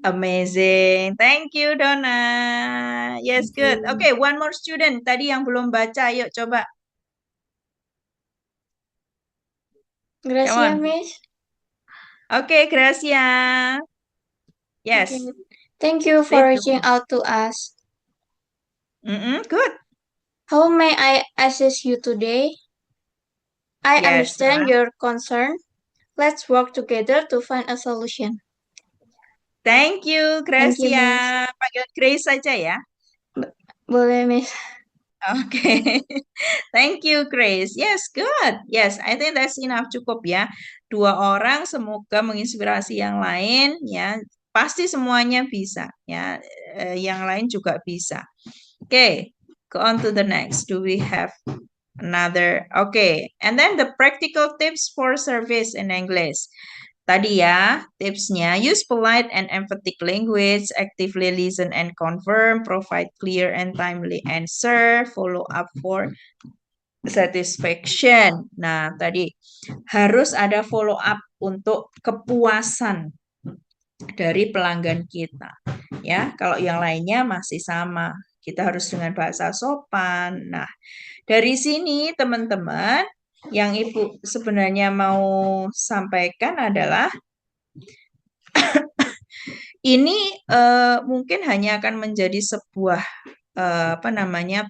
Amazing. Thank you, Donna. Yes, good. Okay, one more student. Tadi yang belum baca, yuk coba. Gracias, on. Miss. Okay, Gracia. Yes. Okay. Thank you for Read the reaching one. out to us. Good. How may I assist you today? I Yes, understand Donna. your concern. Let's work together to find a solution. Thank you, Thank you, Gracia. Panggil Grace saja ya. Boleh, Miss. Okay. Thank you, Grace. Yes, good. Yes, I think that's enough. Cukup ya. 2 orang semoga menginspirasi yang lain ya. Pasti semuanya bisa ya. Yang lain juga bisa. Okay, go on to the next. Do we have another? Okay, and then the practical tips for service in English. Tadi ya, tipsnya, use polite and emphatic language, actively listen and confirm, provide clear and timely answer, follow up for satisfaction. Nah, tadi harus ada follow up untuk kepuasan dari pelanggan kita. Ya, kalau yang lainnya masih sama. Kita harus dengan bahasa sopan. Nah, dari sini teman-teman, yang Ibu sebenarnya mau sampaikan adalah ini mungkin hanya akan menjadi sebuah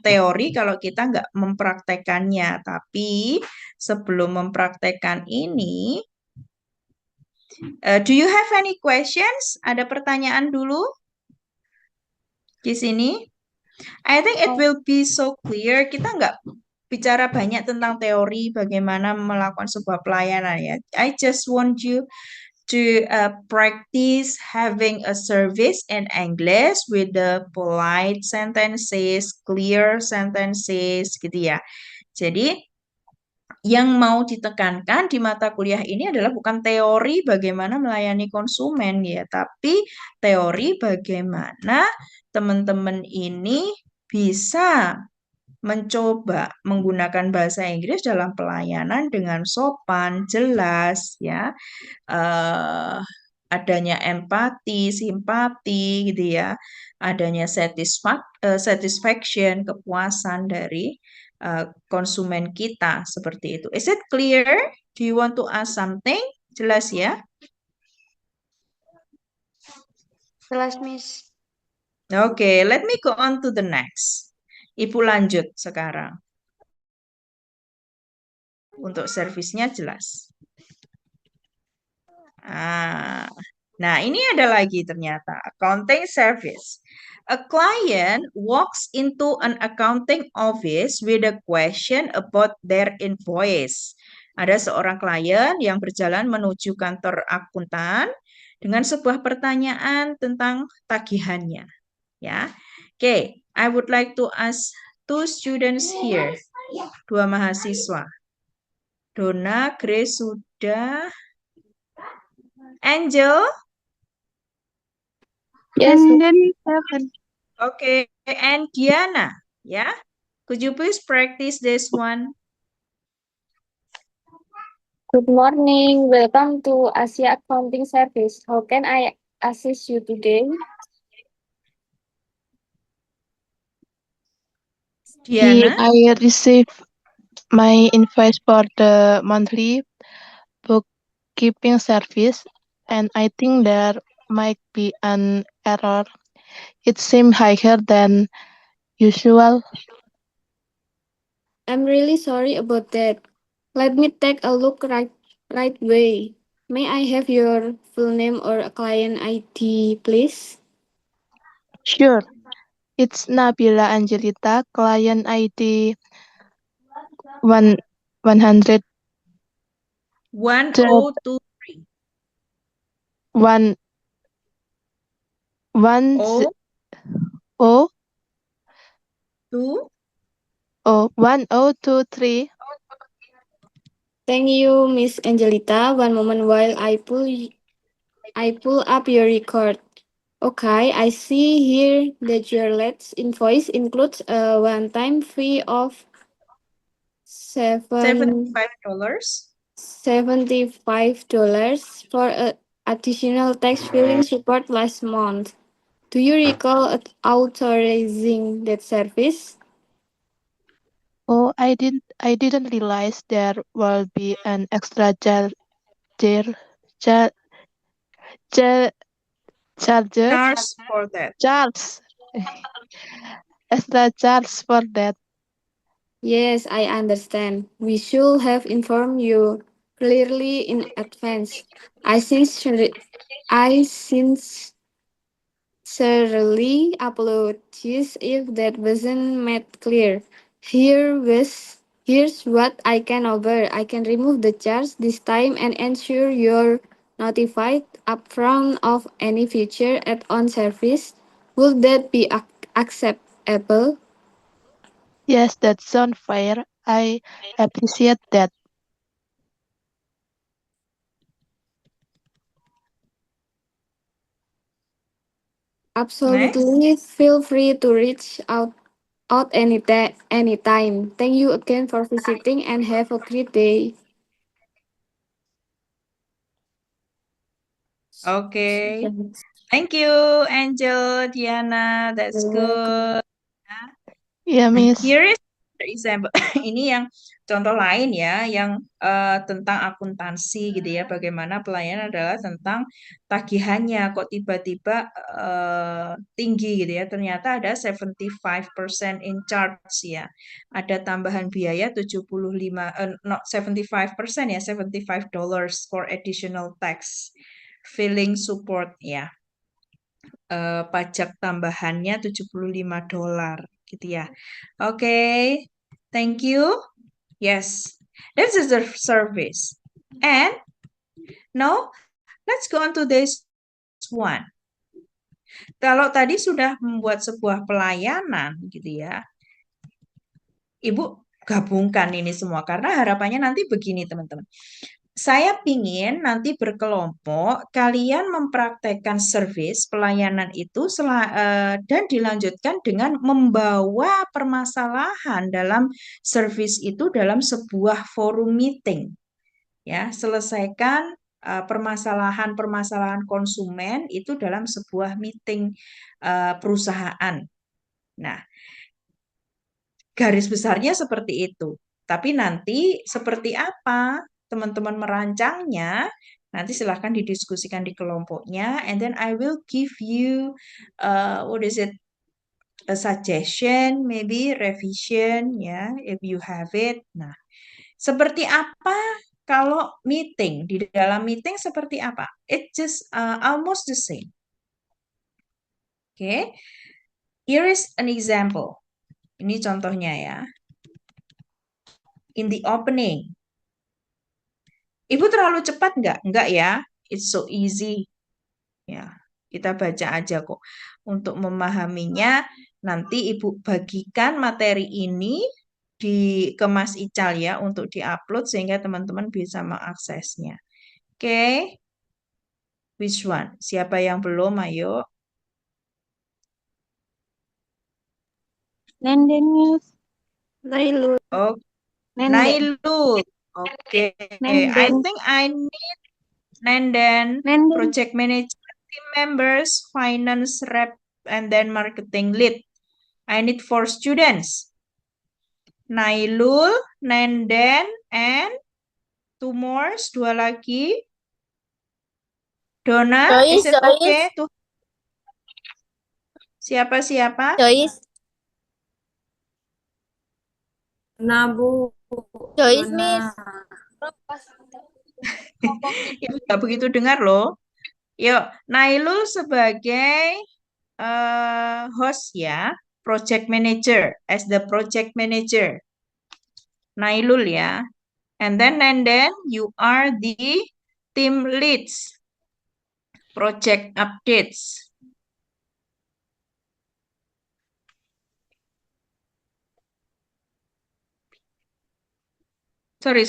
teori kalau kita nggak mempraktekannya. Tapi sebelum mempraktekkan ini, do you have any questions? Ada pertanyaan dulu di sini? I think it will be so clear. Kita nggak bicara banyak tentang teori bagaimana melakukan sebuah pelayanan ya. I just want you to practice having a service in English with the polite sentences, clear sentences gitu ya. Jadi yang mau ditekankan di mata kuliah ini adalah bukan teori bagaimana melayani konsumen ya, tapi teori bagaimana teman-teman ini bisa mencoba menggunakan bahasa Inggris dalam pelayanan dengan sopan, jelas ya, adanya empati, simpati gitu ya, adanya satisfaction, kepuasan dari konsumen kita seperti itu. Is it clear? Do you want to ask something? Jelas ya? Jelas, Miss. Okay, let me go on to the next. Ibu lanjut sekarang. Untuk servisnya jelas. Nah, ini ada lagi ternyata. Accounting service. A client walks into an accounting office with a question about their invoice. Ada seorang klien yang berjalan menuju kantor akuntan dengan sebuah pertanyaan tentang tagihannya. Ya, oke. I would like to ask two students here, dua mahasiswa. Donna, Grace sudah. Angel, Yes. And then 7. okay, and Diana, ya. Could you please practice this one? Good morning. Welcome to Asia Accounting Service. How can I assist you today? Here Diana, I receive my invoice for the monthly bookkeeping service, and I think there might be an error. It seems higher than usual. I'm really sorry about that. Let me take a look right away. May I have your full name or a client ID, please? Sure, it's Nabila Angelita, client ID 100 1023. 1 O, 0 2, 1023. Thank you, Miss Angelita. One moment while I pull up your record. Okay, I see here that your latest invoice includes a one-time fee of $75. $75 for additional tax filing support last month. Do you recall authorizing that service? Oh, I didn't realize there will be an extra jar, jar, jar, charger Charge for that. charge extra charge for that. Yes, I understand. We should have informed you clearly in advance. I I sincerely apologize if that wasn't made clear. Here's what I can offer. I can remove the charge this time and ensure you're notified upfront of any future add-on service. Would that be acceptable? Yes, that sounds fair. I appreciate that. Absolutely. Feel free to reach out anytime. Thank you again for visiting and have a great day. Okay. Thank you, Angel, Diana. That's You're welcome. good. Ya, Miss. Here is the example. Ini yang contoh lain ya, yang tentang akuntansi gitu ya. Bagaimana pelayanan adalah tentang tagihannya kok tiba-tiba tinggi gitu ya. Ternyata ada 75% in charge ya. Ada tambahan biaya 75 not 75% ya, $75 for additional tax filing support ya. Pajak tambahannya $75 gitu ya. Okay, thank you. Yes, this is the service. And now let's go on to this one. Kalau tadi sudah membuat sebuah pelayanan gitu ya, Ibu gabungkan ini semua karena harapannya nanti begini teman-teman. Saya pingin nanti berkelompok kalian mempraktekkan service pelayanan itu dan dilanjutkan dengan membawa permasalahan dalam service itu dalam sebuah forum meeting. Ya, selesaikan permasalahan-permasalahan konsumen itu dalam sebuah meeting perusahaan. Nah, garis besarnya seperti itu. Tapi nanti seperti apa teman-teman merancangnya, nanti silahkan didiskusikan di kelompoknya. And then I will give you, a suggestion, maybe revision, ya, if you have it. Nah, seperti apa kalau meeting? Di dalam meeting seperti apa? It just almost the same. Okay, here is an example. Ini contohnya ya. In the opening, Ibu terlalu cepat nggak? Nggak ya. It's so easy. Ya, kita baca aja kok. Untuk memahaminya, nanti Ibu bagikan materi ini ke Mas Ical ya untuk diupload sehingga teman-teman bisa mengaksesnya. Oke. Which one? Siapa yang belum? Ayo. Nenden, Miss. Nailul. Oh, Nenden. Nailul. Okay. I Nenden. think I need Nenden, Nenden. project manager, team members, finance rep, and then marketing lead. I need 4 students. Nailul, Nenden, and 2 more, 2 lagi. Donna, is it okay to siapa-siapa? Joyce. Bu. Joyce, Miss. Ibu nggak begitu dengar loh. Yuk, Nailul sebagai host ya, project manager, as the project manager. Nailul ya. And then you are the team leads, project updates. Sorry,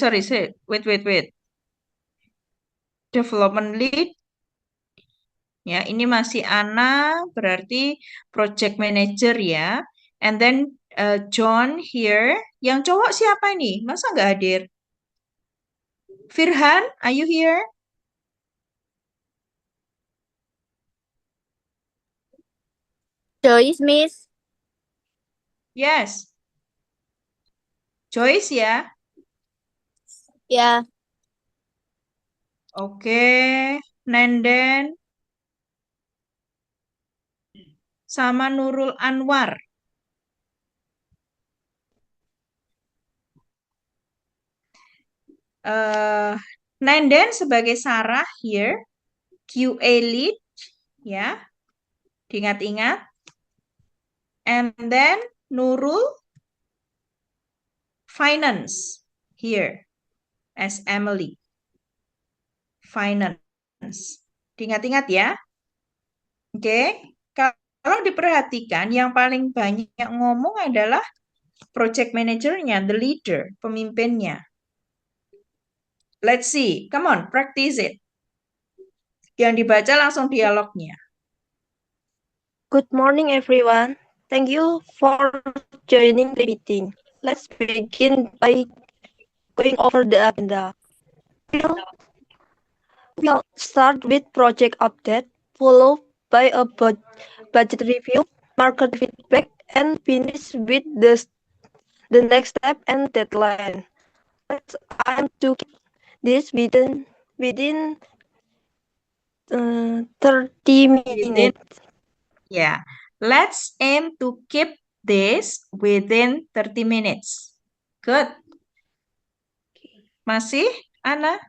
wait. Development lead. Ya, ini masih Ana, berarti project manager ya. And then John here. Yang cowok siapa ini? Masa nggak hadir? Firhan, are you here? Joyce, Miss. Yes. Joyce ya? Ya. Oke. Nenden. Sama Nurul Anwar. Nenden sebagai Sarah here. QA lead. Ya. Diingat-ingat. And then Nurul finance here as Emily. Finance. Diingat-ingat ya. Oke. Kalau diperhatikan yang paling banyak ngomong adalah project manager-nya, the leader, pemimpinnya. Let's see. Come on, practice it. Yang dibaca langsung dialognya. Good morning, everyone. Thank you for joining the meeting. Let's begin by going over the agenda. We'll start with project update, followed by a budget review, market feedback, and finish with the next step and deadline. Let's aim to keep this within 30 minutes. Yeah, let's aim to keep this within 30 minutes. Good. Masih, Ana?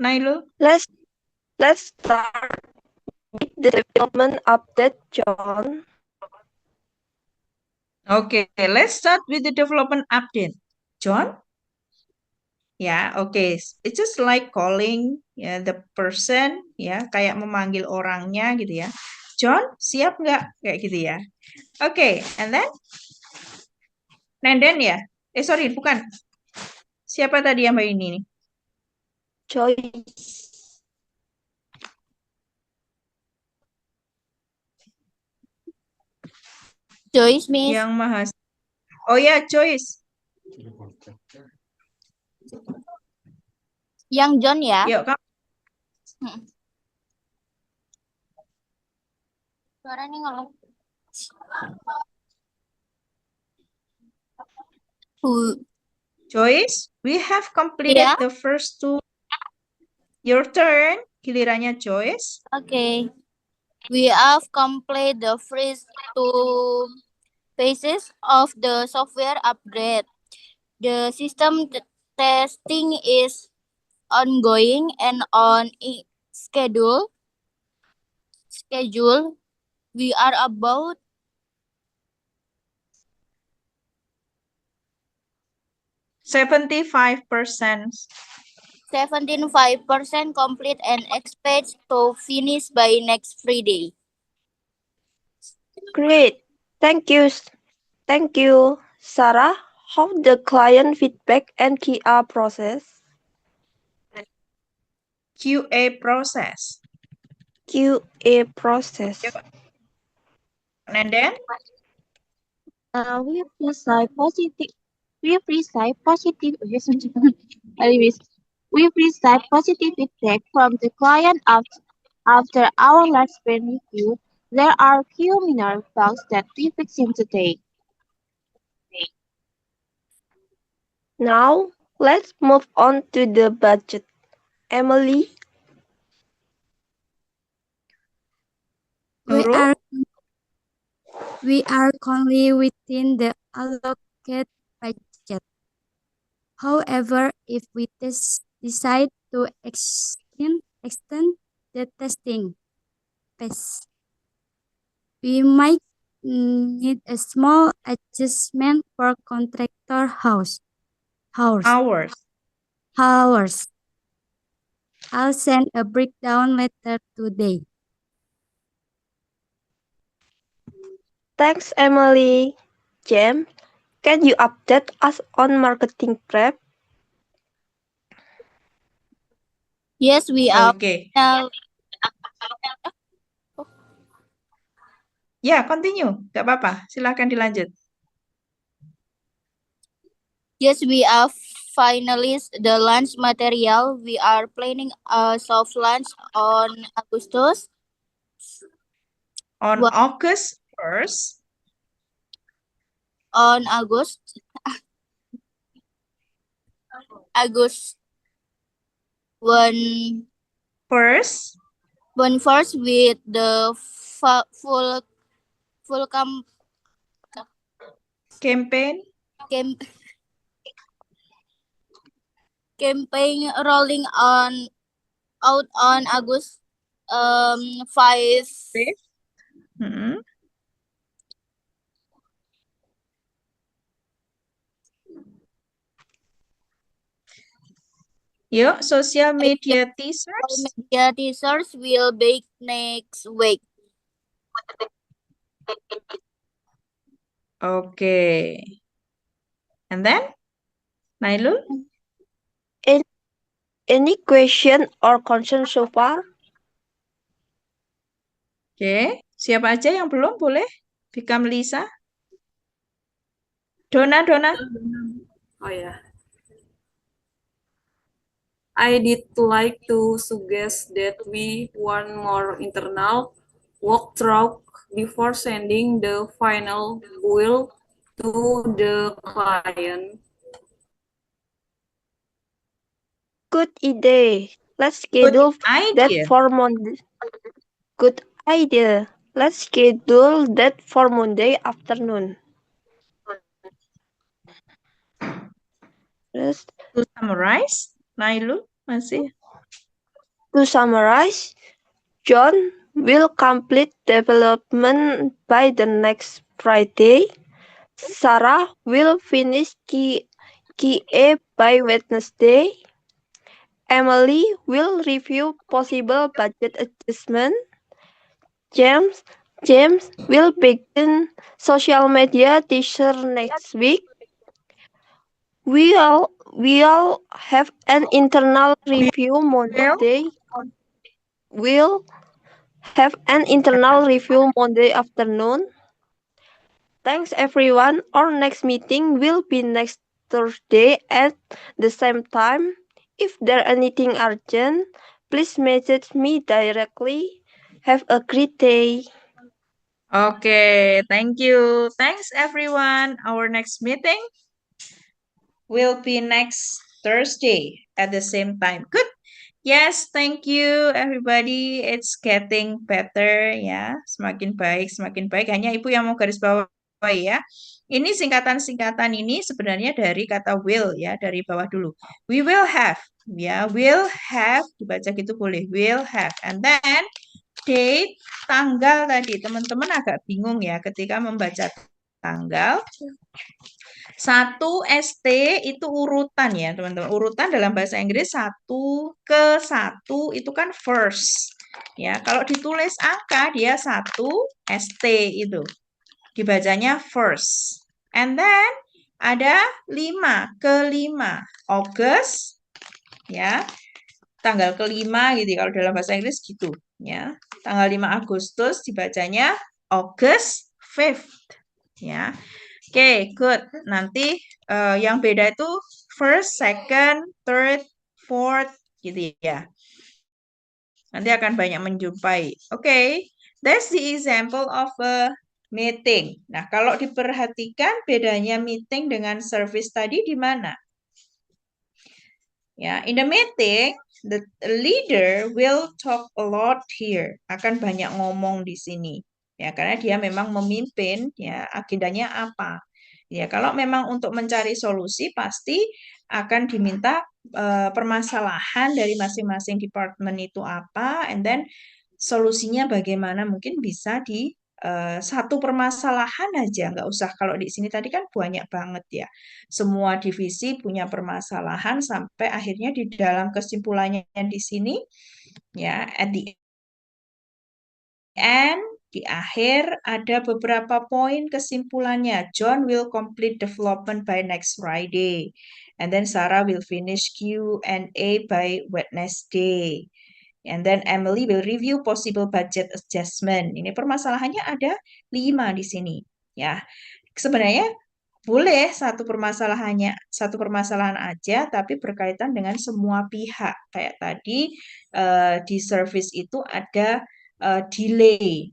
Nailul? Let's start with the development update, John. Okay, let's start with the development update. John? Ya, oke. It's just like calling ya the person ya, kayak memanggil orangnya gitu ya. John, siap nggak? Kayak gitu ya. Oke, and then Nenden ya? Sorry, bukan. Siapa tadi yang mbak ini nih? Joyce. Joyce, Miss. Yang mahasiswa. Oh ya, Joyce. Yang John ya. Yuk, kamu. Suara nih ngeluh. Joyce, we have completed Yeah. the first 2. Your turn. Gilirannya Joyce. Okay. We have completed the first 2 phases of the software upgrade. The system testing is ongoing and on schedule. We are about 75%. 75% complete and expect to finish by next Friday. Great. Thank you. Thank you. Sarah, how the client feedback and QA process? QA process. QA process. And then We receive positive. We receive positive. Anyways, we receive positive feedback from the client after our last sprint review. There are few minor bugs that we fixing today. Now, let's move on to the budget. Emily, We Nurul? are currently within the allocated budget. However, if we decide to extend the testing phase, we might need a small adjustment for contractor hours. I'll send a breakdown later today. thanks Emily. James, can you update us on marketing prep? Yes, we are. Okay. Now, Ya, continue. Gak apa-apa. Silahkan dilanjut. yes, we are finalize the launch material. We are planning a soft launch on August. On What? August 1st. On August 1 First. with the full Campaign. Campaign rolling out on August 5. Mm-hmm. Yuk, social media teasers. Media teasers will be next week. Okay. And then, Nailul? Any question or concern so far? Oke, siapa aja yang belum boleh become Lisa? Dona. Oh yeah. I did like to suggest that we one more internal walkthrough before sending the final build to the client. Good idea. Let's schedule that idea. for Monday. Good idea. Let's schedule that for Monday afternoon. Just To summarize, Nailul masih? to summarize, John will complete development by the next Friday. Sarah will finish QA by Wednesday. Emily will review possible budget adjustment. James will begin social media teaser next week. We all have an internal review Monday. We'll have an internal review Monday afternoon. Thanks everyone. Our next meeting will be next Thursday at the same time. If there anything urgent, please message me directly. Have a great day. Okay, thank you. Thanks everyone. Our next meeting will be next Thursday at the same time. Good. Yes, thank you everybody. It's getting better ya. Semakin baik, semakin baik. Hanya Ibu yang mau garis bawahi ya. Ini singkatan-singkatan ini sebenarnya dari kata will ya, dari bawah dulu. We will have ya, will have dibaca gitu boleh. Will have. And then date, tanggal tadi. Teman-teman agak bingung ya ketika membaca tanggal. 1 ST itu urutan ya, teman-teman. Urutan dalam bahasa Inggris 1 ke 1 itu kan first. Ya, kalau ditulis angka dia 1 ST itu. Dibacanya first. And then ada 5 ke 5. August ya. Tanggal ke-5 gitu kalau dalam bahasa Inggris gitu ya. Tanggal 5 Agustus dibacanya August 5th ya. Oke, good. Nanti yang beda itu first, second, third, fourth gitu ya. Nanti akan banyak menjumpai. Oke, that's the example of a meeting. Nah, kalau diperhatikan bedanya meeting dengan service tadi di mana? Ya, in the meeting, the leader will talk a lot here. Akan banyak ngomong di sini. Ya, karena dia memang memimpin, ya, agendanya apa. Ya, kalau memang untuk mencari solusi pasti akan diminta permasalahan dari masing-masing departemen itu apa, and then solusinya bagaimana mungkin bisa di satu permasalahan aja, nggak usah kalau di sini tadi kan banyak banget ya. Semua divisi punya permasalahan sampai akhirnya di dalam kesimpulannya di sini ya at the end di akhir ada beberapa poin kesimpulannya. John will complete development by next Friday. And then Sarah will finish Q&A by Wednesday. And then Emily will review possible budget adjustment. Ini permasalahannya ada 5 di sini. Ya, sebenarnya boleh satu permasalahan aja, tapi berkaitan dengan semua pihak. Kayak tadi di service itu ada delay,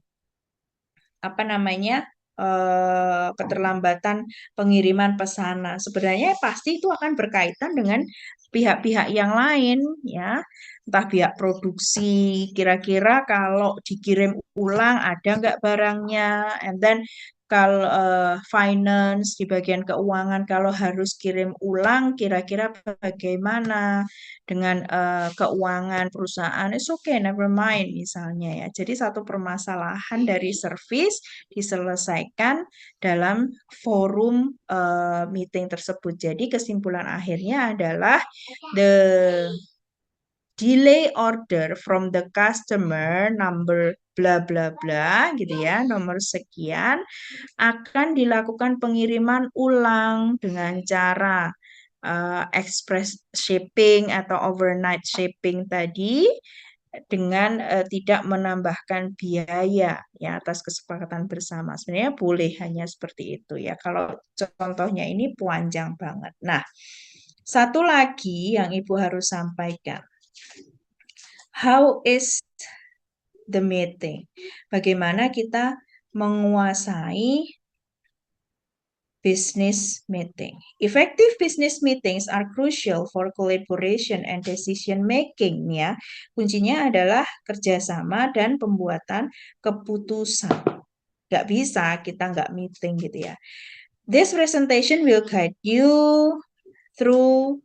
apa namanya? Keterlambatan pengiriman pesanan. Sebenarnya pasti itu akan berkaitan dengan pihak-pihak yang lain ya. Entah pihak produksi, kira-kira kalau dikirim ulang ada nggak barangnya, and then kalau finance di bagian keuangan kalau harus kirim ulang kira-kira bagaimana dengan keuangan perusahaan. It's okay, never mind misalnya ya. Jadi satu permasalahan dari service diselesaikan dalam forum meeting tersebut. Jadi kesimpulan akhirnya adalah the delay order from the customer number bla bla bla gitu ya, nomor sekian akan dilakukan pengiriman ulang dengan cara express shipping atau overnight shipping tadi dengan tidak menambahkan biaya ya atas kesepakatan bersama. Sebenarnya boleh hanya seperti itu ya. Kalau contohnya ini panjang banget. Nah, satu lagi yang Ibu harus sampaikan. How is the meeting? Bagaimana kita menguasai business meeting. Effective business meetings are crucial for collaboration and decision making ya. Kuncinya adalah kerjasama dan pembuatan keputusan. Gak bisa kita nggak meeting gitu ya. This presentation will guide you through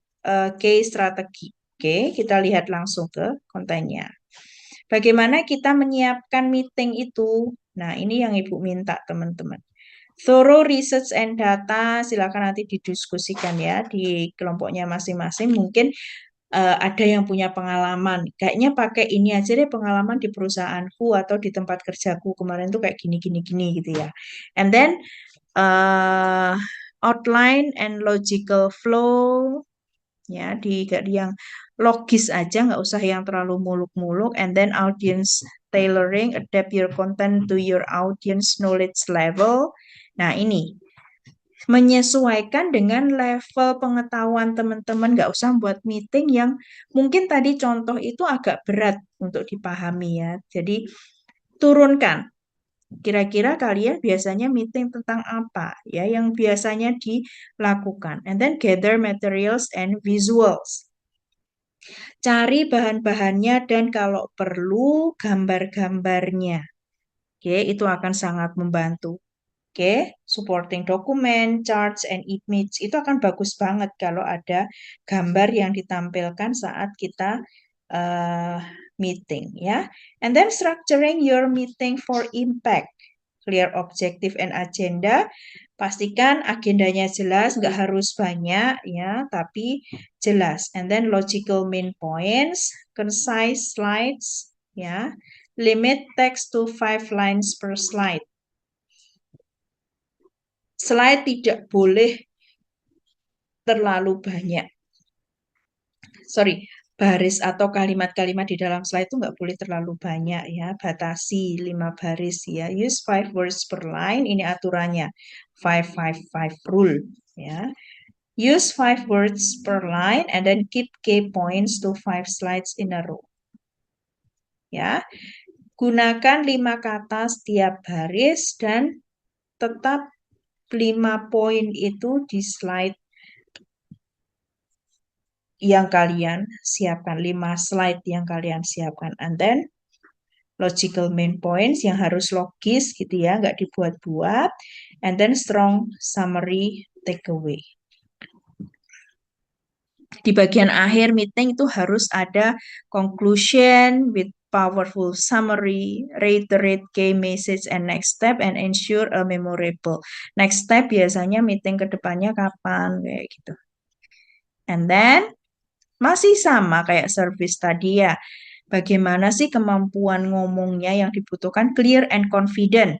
case strategy. Oke, kita lihat langsung ke kontennya. Bagaimana kita menyiapkan meeting itu? Nah, ini yang Ibu minta teman-teman. Thorough research and data, silakan nanti didiskusikan ya di kelompoknya masing-masing. Mungkin ada yang punya pengalaman. Kayaknya pakai ini aja deh pengalaman di perusahaanku atau di tempat kerjaku kemarin tuh kayak gini gitu ya. And then outline and logical flow. Ya, di yang logis aja, nggak usah yang terlalu muluk-muluk. And then audience tailoring, adapt your content to your audience knowledge level. Nah, ini menyesuaikan dengan level pengetahuan teman-teman. Nggak usah buat meeting yang mungkin tadi contoh itu agak berat untuk dipahami ya. Jadi turunkan. Kira-kira kalian biasanya meeting tentang apa ya yang biasanya dilakukan. And then gather materials and visuals. Cari bahan-bahannya dan kalau perlu gambar-gambarnya. Oke, itu akan sangat membantu. Oke, supporting document, charts, and image itu akan bagus banget kalau ada gambar yang ditampilkan saat kita meeting ya. And then structuring your meeting for impact. clear objective and agenda. Pastikan agendanya jelas, nggak harus banyak ya, tapi jelas. And then logical main points, concise slides ya. Limit text to 5 lines per slide. Slide tidak boleh terlalu banyak. Sorry, baris atau kalimat-kalimat di dalam slide itu nggak boleh terlalu banyak ya. Batasi 5 baris ya. Use 5 words per line. Ini aturannya. 5-5-5 rule ya. Use 5 words per line and then keep key points to 5 slides in a row. Ya. Gunakan 5 kata setiap baris dan tetap 5 poin itu di slide yang kalian siapkan, 5 slide yang kalian siapkan. And then logical main points yang harus logis gitu ya, nggak dibuat-buat. And then strong summary takeaway. Di bagian akhir meeting itu harus ada conclusion with powerful summary, reiterate key message and next step, and ensure a memorable. Next step biasanya meeting ke depannya kapan, kayak gitu. And then masih sama kayak service tadi ya. Bagaimana sih kemampuan ngomongnya yang dibutuhkan? Clear and confident.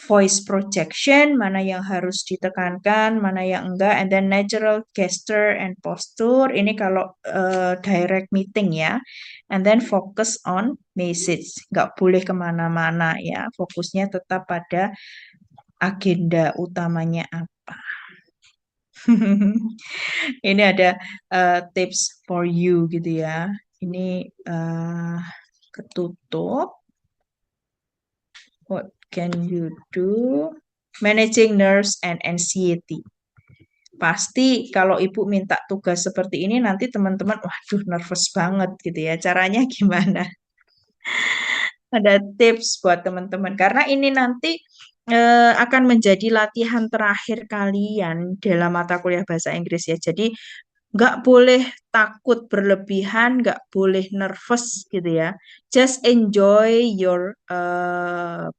Voice projection, mana yang harus ditekankan, mana yang enggak. And then natural gesture and posture. Ini kalau direct meeting ya. And then focus on message. Nggak boleh kemana-mana ya. Fokusnya tetap pada agenda utamanya apa. Ini ada tips for you gitu ya. Ini ketutup. What can you do? Managing nerves and anxiety. Pasti kalau ibu minta tugas seperti ini nanti teman-teman, waduh nervous banget gitu ya. Caranya gimana? Ada tips buat teman-teman. Karena ini nanti akan menjadi latihan terakhir kalian dalam mata kuliah bahasa Inggris ya. Jadi nggak boleh takut berlebihan, nggak boleh nervous gitu ya. Just enjoy your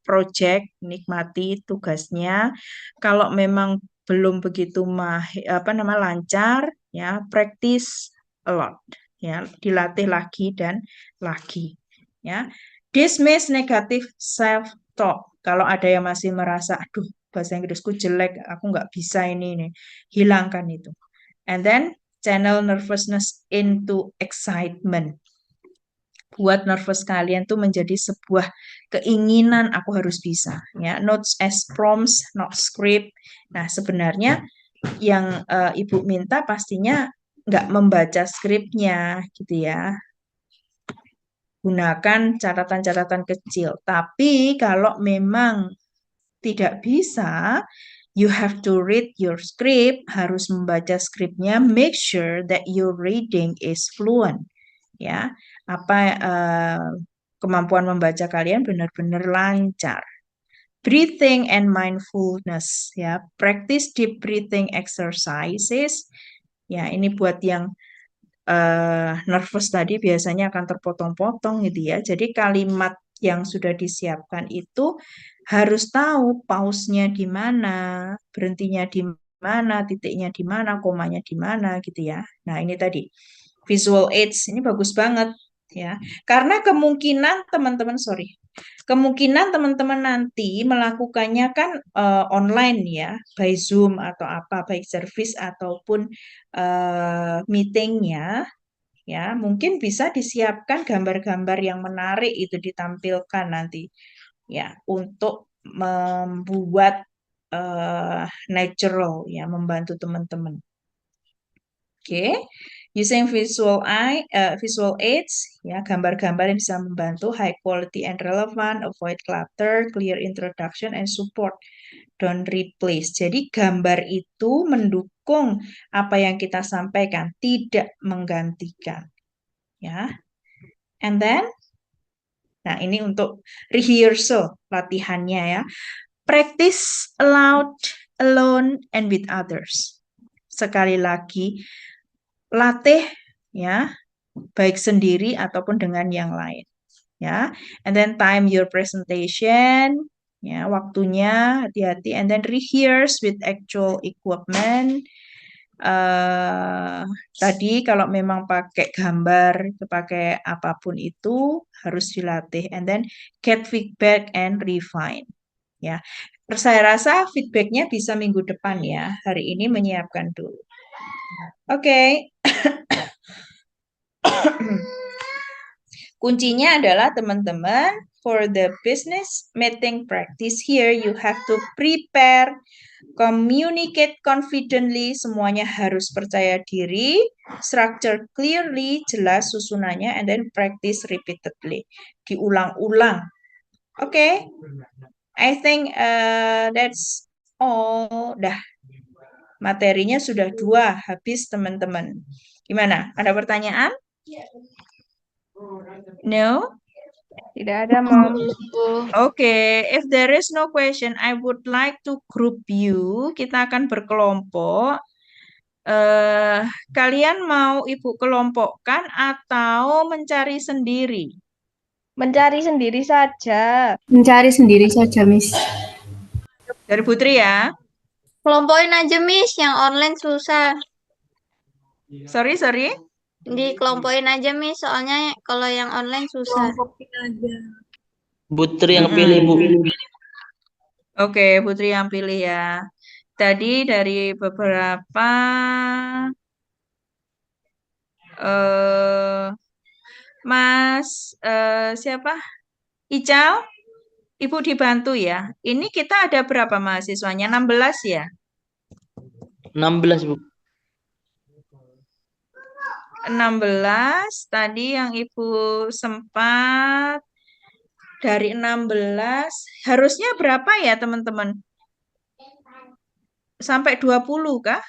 project, nikmati tugasnya. Kalau memang belum begitu lancar, ya practice a lot, ya dilatih lagi dan lagi, ya. Dismiss negative self-talk. Kalau ada yang masih merasa, aduh bahasa Inggrisku jelek, aku nggak bisa ini, hilangkan itu. And then channel nervousness into excitement. Buat nervous kalian tuh menjadi sebuah keinginan aku harus bisa. Ya, notes as prompts, not script. Nah, sebenarnya yang ibu minta pastinya nggak membaca skripnya gitu ya. Gunakan catatan-catatan kecil. Tapi kalau memang tidak bisa, you have to read your script, harus membaca skripnya, make sure that your reading is fluent. Ya, kemampuan membaca kalian benar-benar lancar. Breathing and mindfulness, ya, practice deep breathing exercises. Ya, ini buat yang nervous tadi biasanya akan terpotong-potong gitu ya. Jadi kalimat yang sudah disiapkan itu harus tahu pause-nya di mana, berhentinya di mana, titiknya di mana, komanya di mana gitu ya. Nah, ini tadi visual aids ini bagus banget ya. Karena kemungkinan teman-teman nanti melakukannya kan online ya, by Zoom atau apa, baik service ataupun meetingnya, ya mungkin bisa disiapkan gambar-gambar yang menarik itu ditampilkan nanti, ya untuk membuat natural ya, membantu teman-teman. Oke. Using visual aids, ya gambar-gambar yang bisa membantu, high quality and relevant, avoid clutter, clear introduction and support, don't replace. Jadi gambar itu mendukung apa yang kita sampaikan, tidak menggantikan. Ya. And then, nah ini untuk rehearsal latihannya ya. Practice aloud, alone, and with others. Sekali lagi, latih ya, baik sendiri ataupun dengan yang lain. Ya, and then time your presentation, Ya, waktunya hati-hati. And then rehearse with actual equipment. Tadi kalau memang pakai gambar, pakai apapun itu harus dilatih. And then get feedback and refine. Ya, saya rasa feedbacknya bisa minggu depan ya. Hari ini menyiapkan dulu. Oke. Kuncinya adalah teman-teman, for the business meeting practice here, you have to prepare, communicate confidently, semuanya harus percaya diri, structure clearly, jelas susunannya, and then practice repeatedly. Diulang-ulang. Oke? I think that's all. Dah. Materinya sudah 2, habis teman-teman. Gimana? Ada pertanyaan? No? Tidak ada, Mom. Oke, if there is no question, I would like to group you. Kita akan berkelompok. Kalian mau Ibu kelompokkan atau mencari sendiri? Mencari sendiri saja. Mencari sendiri saja, Miss. Dari Putri ya. Kelompokin aja, Miss. Yang online susah. Sorry. Dikelompokin aja, Miss. Soalnya kalau yang online susah. Kelompokin aja. Putri yang pilih, Bu. Oke, Putri yang pilih ya. Tadi dari beberapa Mas siapa? Ical, Ibu dibantu ya. Ini kita ada berapa mahasiswanya? 16 ya? 16, Bu. 16. Tadi yang Ibu sempat dari 16. Harusnya berapa ya, teman-teman? Sampai 20 kah?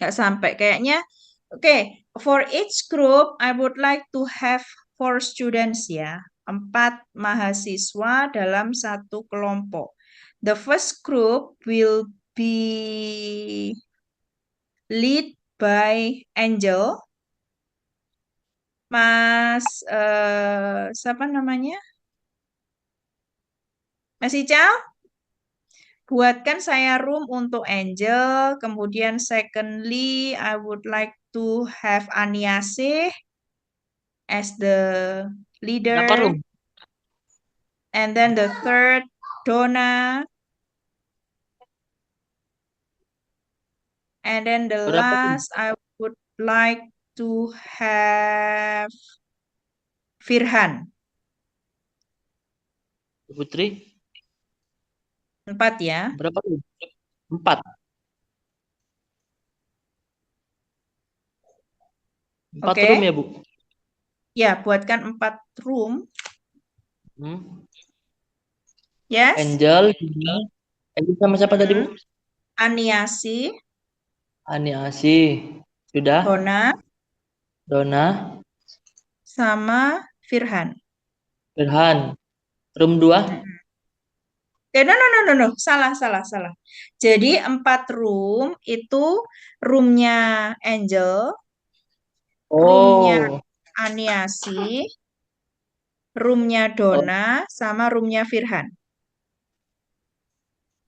Nggak sampai. Kayaknya, oke. For each group, I would like to have 4 students ya. 4 mahasiswa dalam satu kelompok. The first group will be lead by Angel. Mas, siapa namanya? Mas Ical? Buatkan saya room untuk Angel. Kemudian secondly, I would like to have Aniasih as the leader. Berapa room? And then the third, Donna. And then the Berapa room? last, I would like to have Firhan. Putri? 4 ya. Berapa room? 4. 4 Oke. room ya, Bu? Ya, buatkan 4 room. Yes. Angel sama siapa tadi, Bu? Aniasih. Aniasih. Sudah? Dona. Sama Firhan. Room 2? No. Salah. Jadi 4 room itu roomnya Angel, roomnya Aniasih, roomnya Donna, sama roomnya Firhan.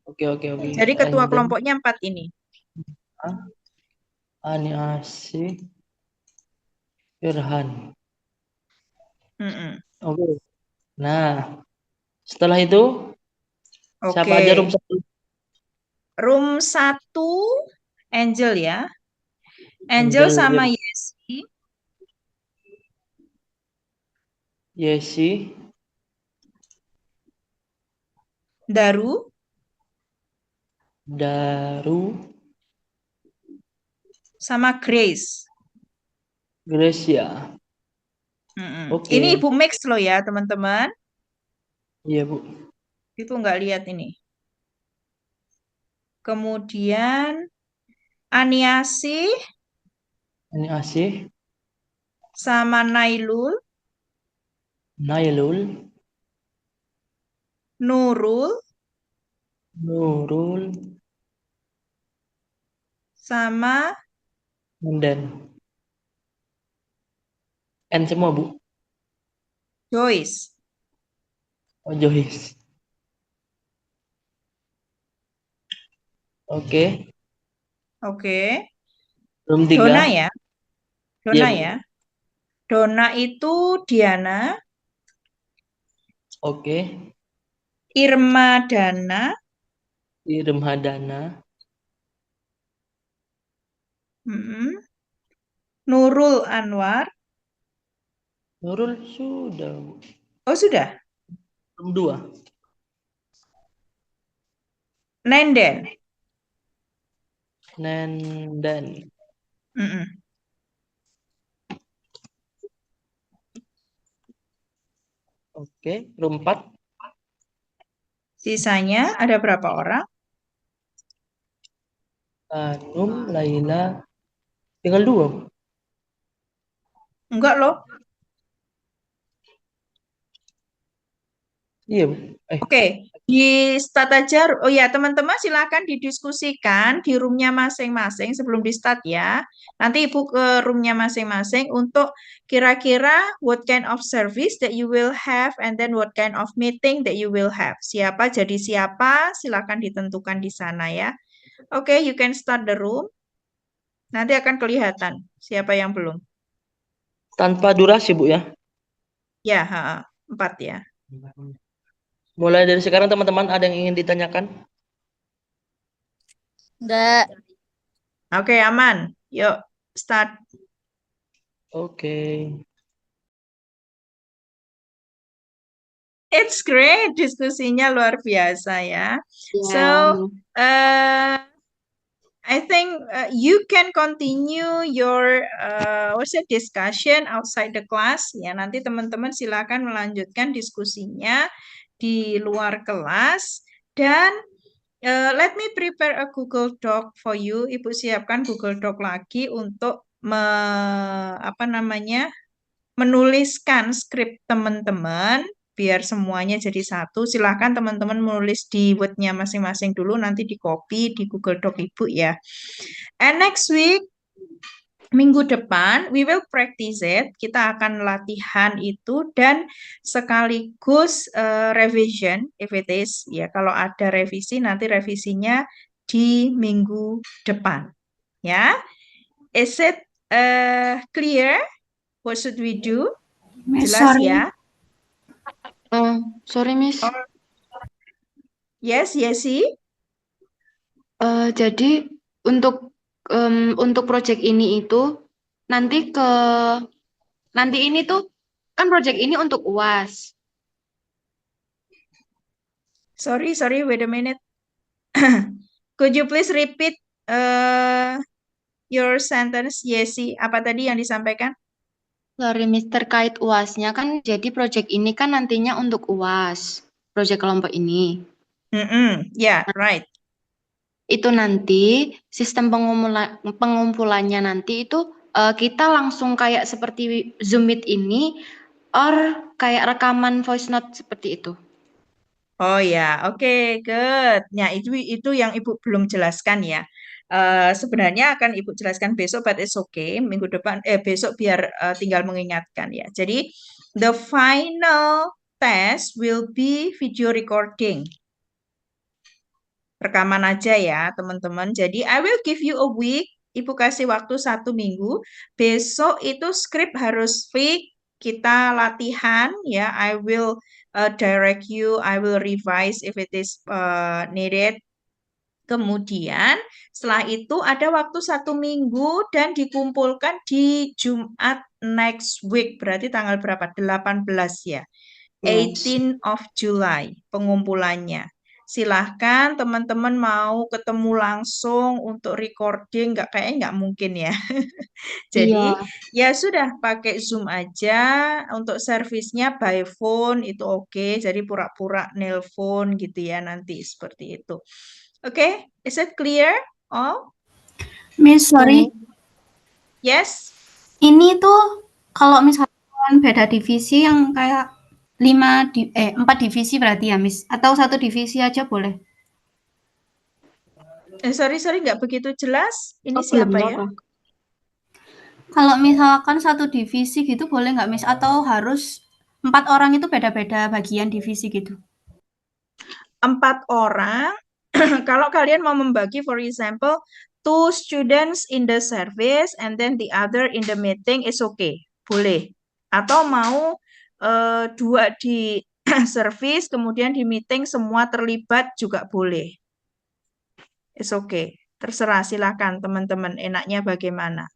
Oke. Jadi ketua kelompoknya 4 ini. Aniasih, Firhan. Oke. Nah, setelah itu siapa aja room 1? Room 1 Angel ya. Angel sama Yesi. Daru. Sama Grace. Ya. Oke. Ini Ibu mix loh ya, teman-teman. Iya, Bu. Itu nggak lihat ini. Kemudian Aniasih sama Nailul. Nurul sama N semua, Bu. Joyce. Oh, Joyce. Oke. Oke. Room Donna 3. ya. Iya, Donna Bu. ya. Donna itu Diana. Oke. Irma Dana. Irma Dana. Nurul Anwar. Nurul sudah, Bu. Oh, sudah. Room 2. Nenden. Nenden. Oke, room 4. Sisanya ada berapa orang? Anum, Laila. Tinggal 2, Bu. Enggak loh. Iya, Bu. Oke, di start aja. Oh ya, teman-teman silakan didiskusikan di roomnya masing-masing sebelum di start ya. Nanti Ibu ke roomnya masing-masing untuk kira-kira what kind of service that you will have and then what kind of meeting that you will have. Siapa jadi siapa, silakan ditentukan di sana ya. Oke, you can start the room. Nanti akan kelihatan siapa yang belum. Tanpa durasi, Bu ya. Ya, 4 ya. Mulai dari sekarang teman-teman ada yang ingin ditanyakan? Enggak. Oke, aman. Yuk, start. Oke. It's great, diskusinya luar biasa ya. So, I think you can continue your discussion outside the class ya. Nanti teman-teman silakan melanjutkan diskusinya di luar kelas dan let me prepare a Google Doc for you. Ibu siapkan Google Doc lagi untuk menuliskan skrip teman-teman biar semuanya jadi satu. Silahkan teman-teman menulis di Word-nya masing-masing dulu, nanti di copy di Google Doc Ibu ya. And next week, minggu depan, we will practice it. Kita akan latihan itu dan sekaligus revision, if it is. Ya, kalau ada revisi, nanti revisinya di minggu depan. Ya, is it clear? What should we do? Miss, Jelas sorry. ya? Sorry, Miss. Yes, Yesi. Jadi untuk project ini itu nanti ini tuh kan project ini untuk UAS. Sorry, wait a minute. Could you please repeat your sentence, Yesi? Apa tadi yang disampaikan? Sorry, Miss, terkait UASnya kan jadi project ini kan nantinya untuk UAS, project kelompok ini. Yeah, right. Itu nanti sistem pengumpulannya nanti itu kita langsung kayak seperti Zoom Meet ini or kayak rekaman voice note seperti itu. Oh ya, oke, good. Nah, itu yang Ibu belum jelaskan ya. Sebenarnya akan Ibu jelaskan besok, but it's okay. Minggu depan, besok biar tinggal mengingatkan ya. Jadi, the final test will be video recording. Rekaman aja ya, teman-teman. Jadi, I will give you a week. Ibu kasih waktu 1 minggu. Besok itu skrip harus fix. Kita latihan ya. I will direct you. I will revise if it is needed. Kemudian setelah itu ada waktu 1 minggu dan dikumpulkan di Jumat next week. Berarti tanggal berapa? 18 ya. 18 of July pengumpulannya. Silahkan teman-teman mau ketemu langsung untuk recording, kayaknya nggak mungkin ya. Jadi ya sudah pakai Zoom aja. Untuk servisnya by phone itu oke. Jadi pura-pura nelpon gitu ya nanti seperti itu. Oke, is it clear? Oh, Miss, sorry. yes. Ini tuh kalau misalkan beda divisi yang kayak 4 divisi berarti ya, Miss? Atau 1 divisi aja boleh? Sorry, nggak begitu jelas. Ini siapa ya? Kalau misalkan 1 divisi gitu boleh nggak, Miss? Atau harus 4 orang itu beda-beda bagian divisi gitu. 4 orang, kalau kalian mau membagi, for example, 2 students in the service and then the other in the meeting is okay, boleh. Atau mau 2 di service, kemudian di meeting semua terlibat juga boleh. It's okay, terserah, silakan teman-teman, enaknya bagaimana.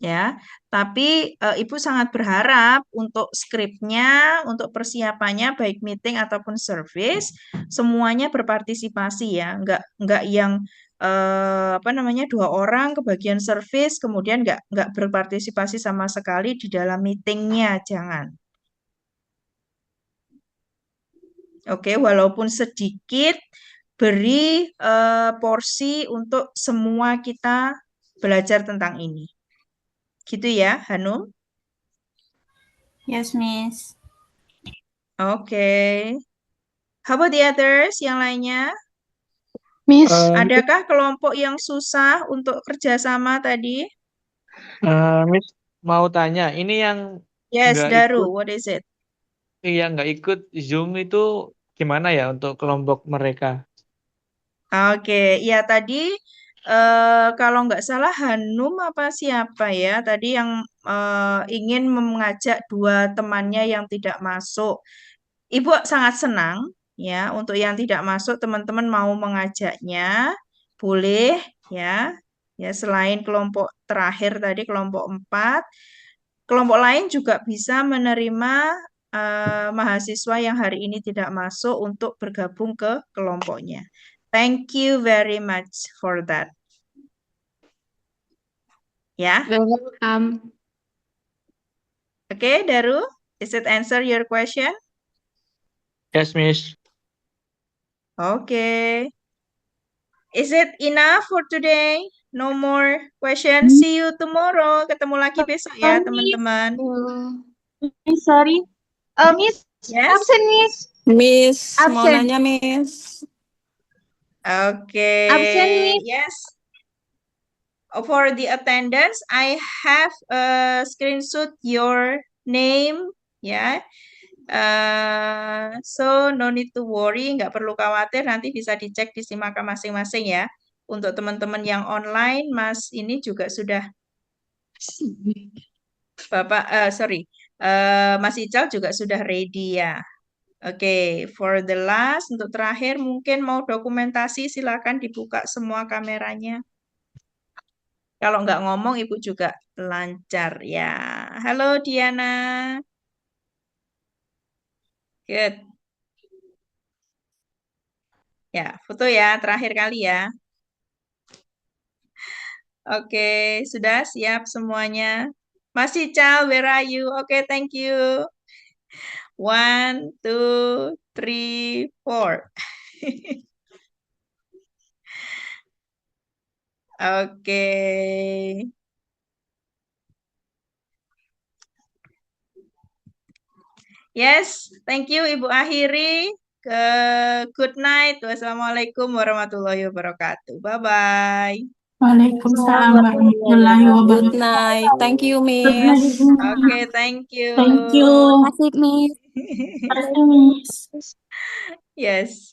Ya, tapi Ibu sangat berharap untuk skripnya, untuk persiapannya baik meeting ataupun service semuanya berpartisipasi ya, nggak yang apa namanya 2 orang ke bagian service kemudian nggak berpartisipasi sama sekali di dalam meetingnya, jangan. Oke, walaupun sedikit beri porsi untuk semua kita belajar tentang ini. Gitu ya, Hanum? Yes, Miss. Oke. How about the others, yang lainnya? Miss, Adakah kelompok yang susah untuk kerjasama tadi? Miss mau tanya, ini yang Yes, nggak Daru, ikut, what is it? yang nggak ikut Zoom itu gimana ya untuk kelompok mereka? Oke, ya tadi kalau nggak salah Hanum apa siapa ya tadi yang ingin mengajak 2 temannya yang tidak masuk. Ibu sangat senang ya untuk yang tidak masuk teman-teman mau mengajaknya, boleh ya. Ya selain kelompok terakhir tadi kelompok 4, kelompok lain juga bisa menerima mahasiswa yang hari ini tidak masuk untuk bergabung ke kelompoknya. Thank you very much for that. Ya. You're welcome. Oke, Daru, is it answer your question? Yes, Miss. Okay. Is it enough for today? No more questions. See you tomorrow. Ketemu lagi besok ya, teman-teman. Miss, sorry. Miss, Yes. absent, Miss. Miss, mau Absen. nanya, Miss. Okay. Absent, Miss. Yes. For the attendance, I have screenshot your name, ya. So no need to worry, nggak perlu khawatir, nanti bisa dicek di Simaka masing-masing ya. Untuk teman-teman yang online, Mas ini juga sudah, Mas Ical juga sudah ready ya. Oke, for the last, untuk terakhir mungkin mau dokumentasi, silakan dibuka semua kameranya. Kalau nggak ngomong, Ibu juga lancar ya. Halo Diana. Good. Ya, foto ya, terakhir kali ya. Oke, sudah siap semuanya. Mas Ical, where are you? Oke, thank you. 1, 2, 3, 4. Oke. Yes, thank you Ibu akhiri. Good night. Wassalamualaikum warahmatullahi wabarakatuh. Bye-bye. Waalaikumsalam warahmatullahi Good wabarakatuh. night. Thank you, Good night, Miss. Ibu. Oke, thank you. Thank you. Asik, Miss. Terima kasih, Miss. Yes.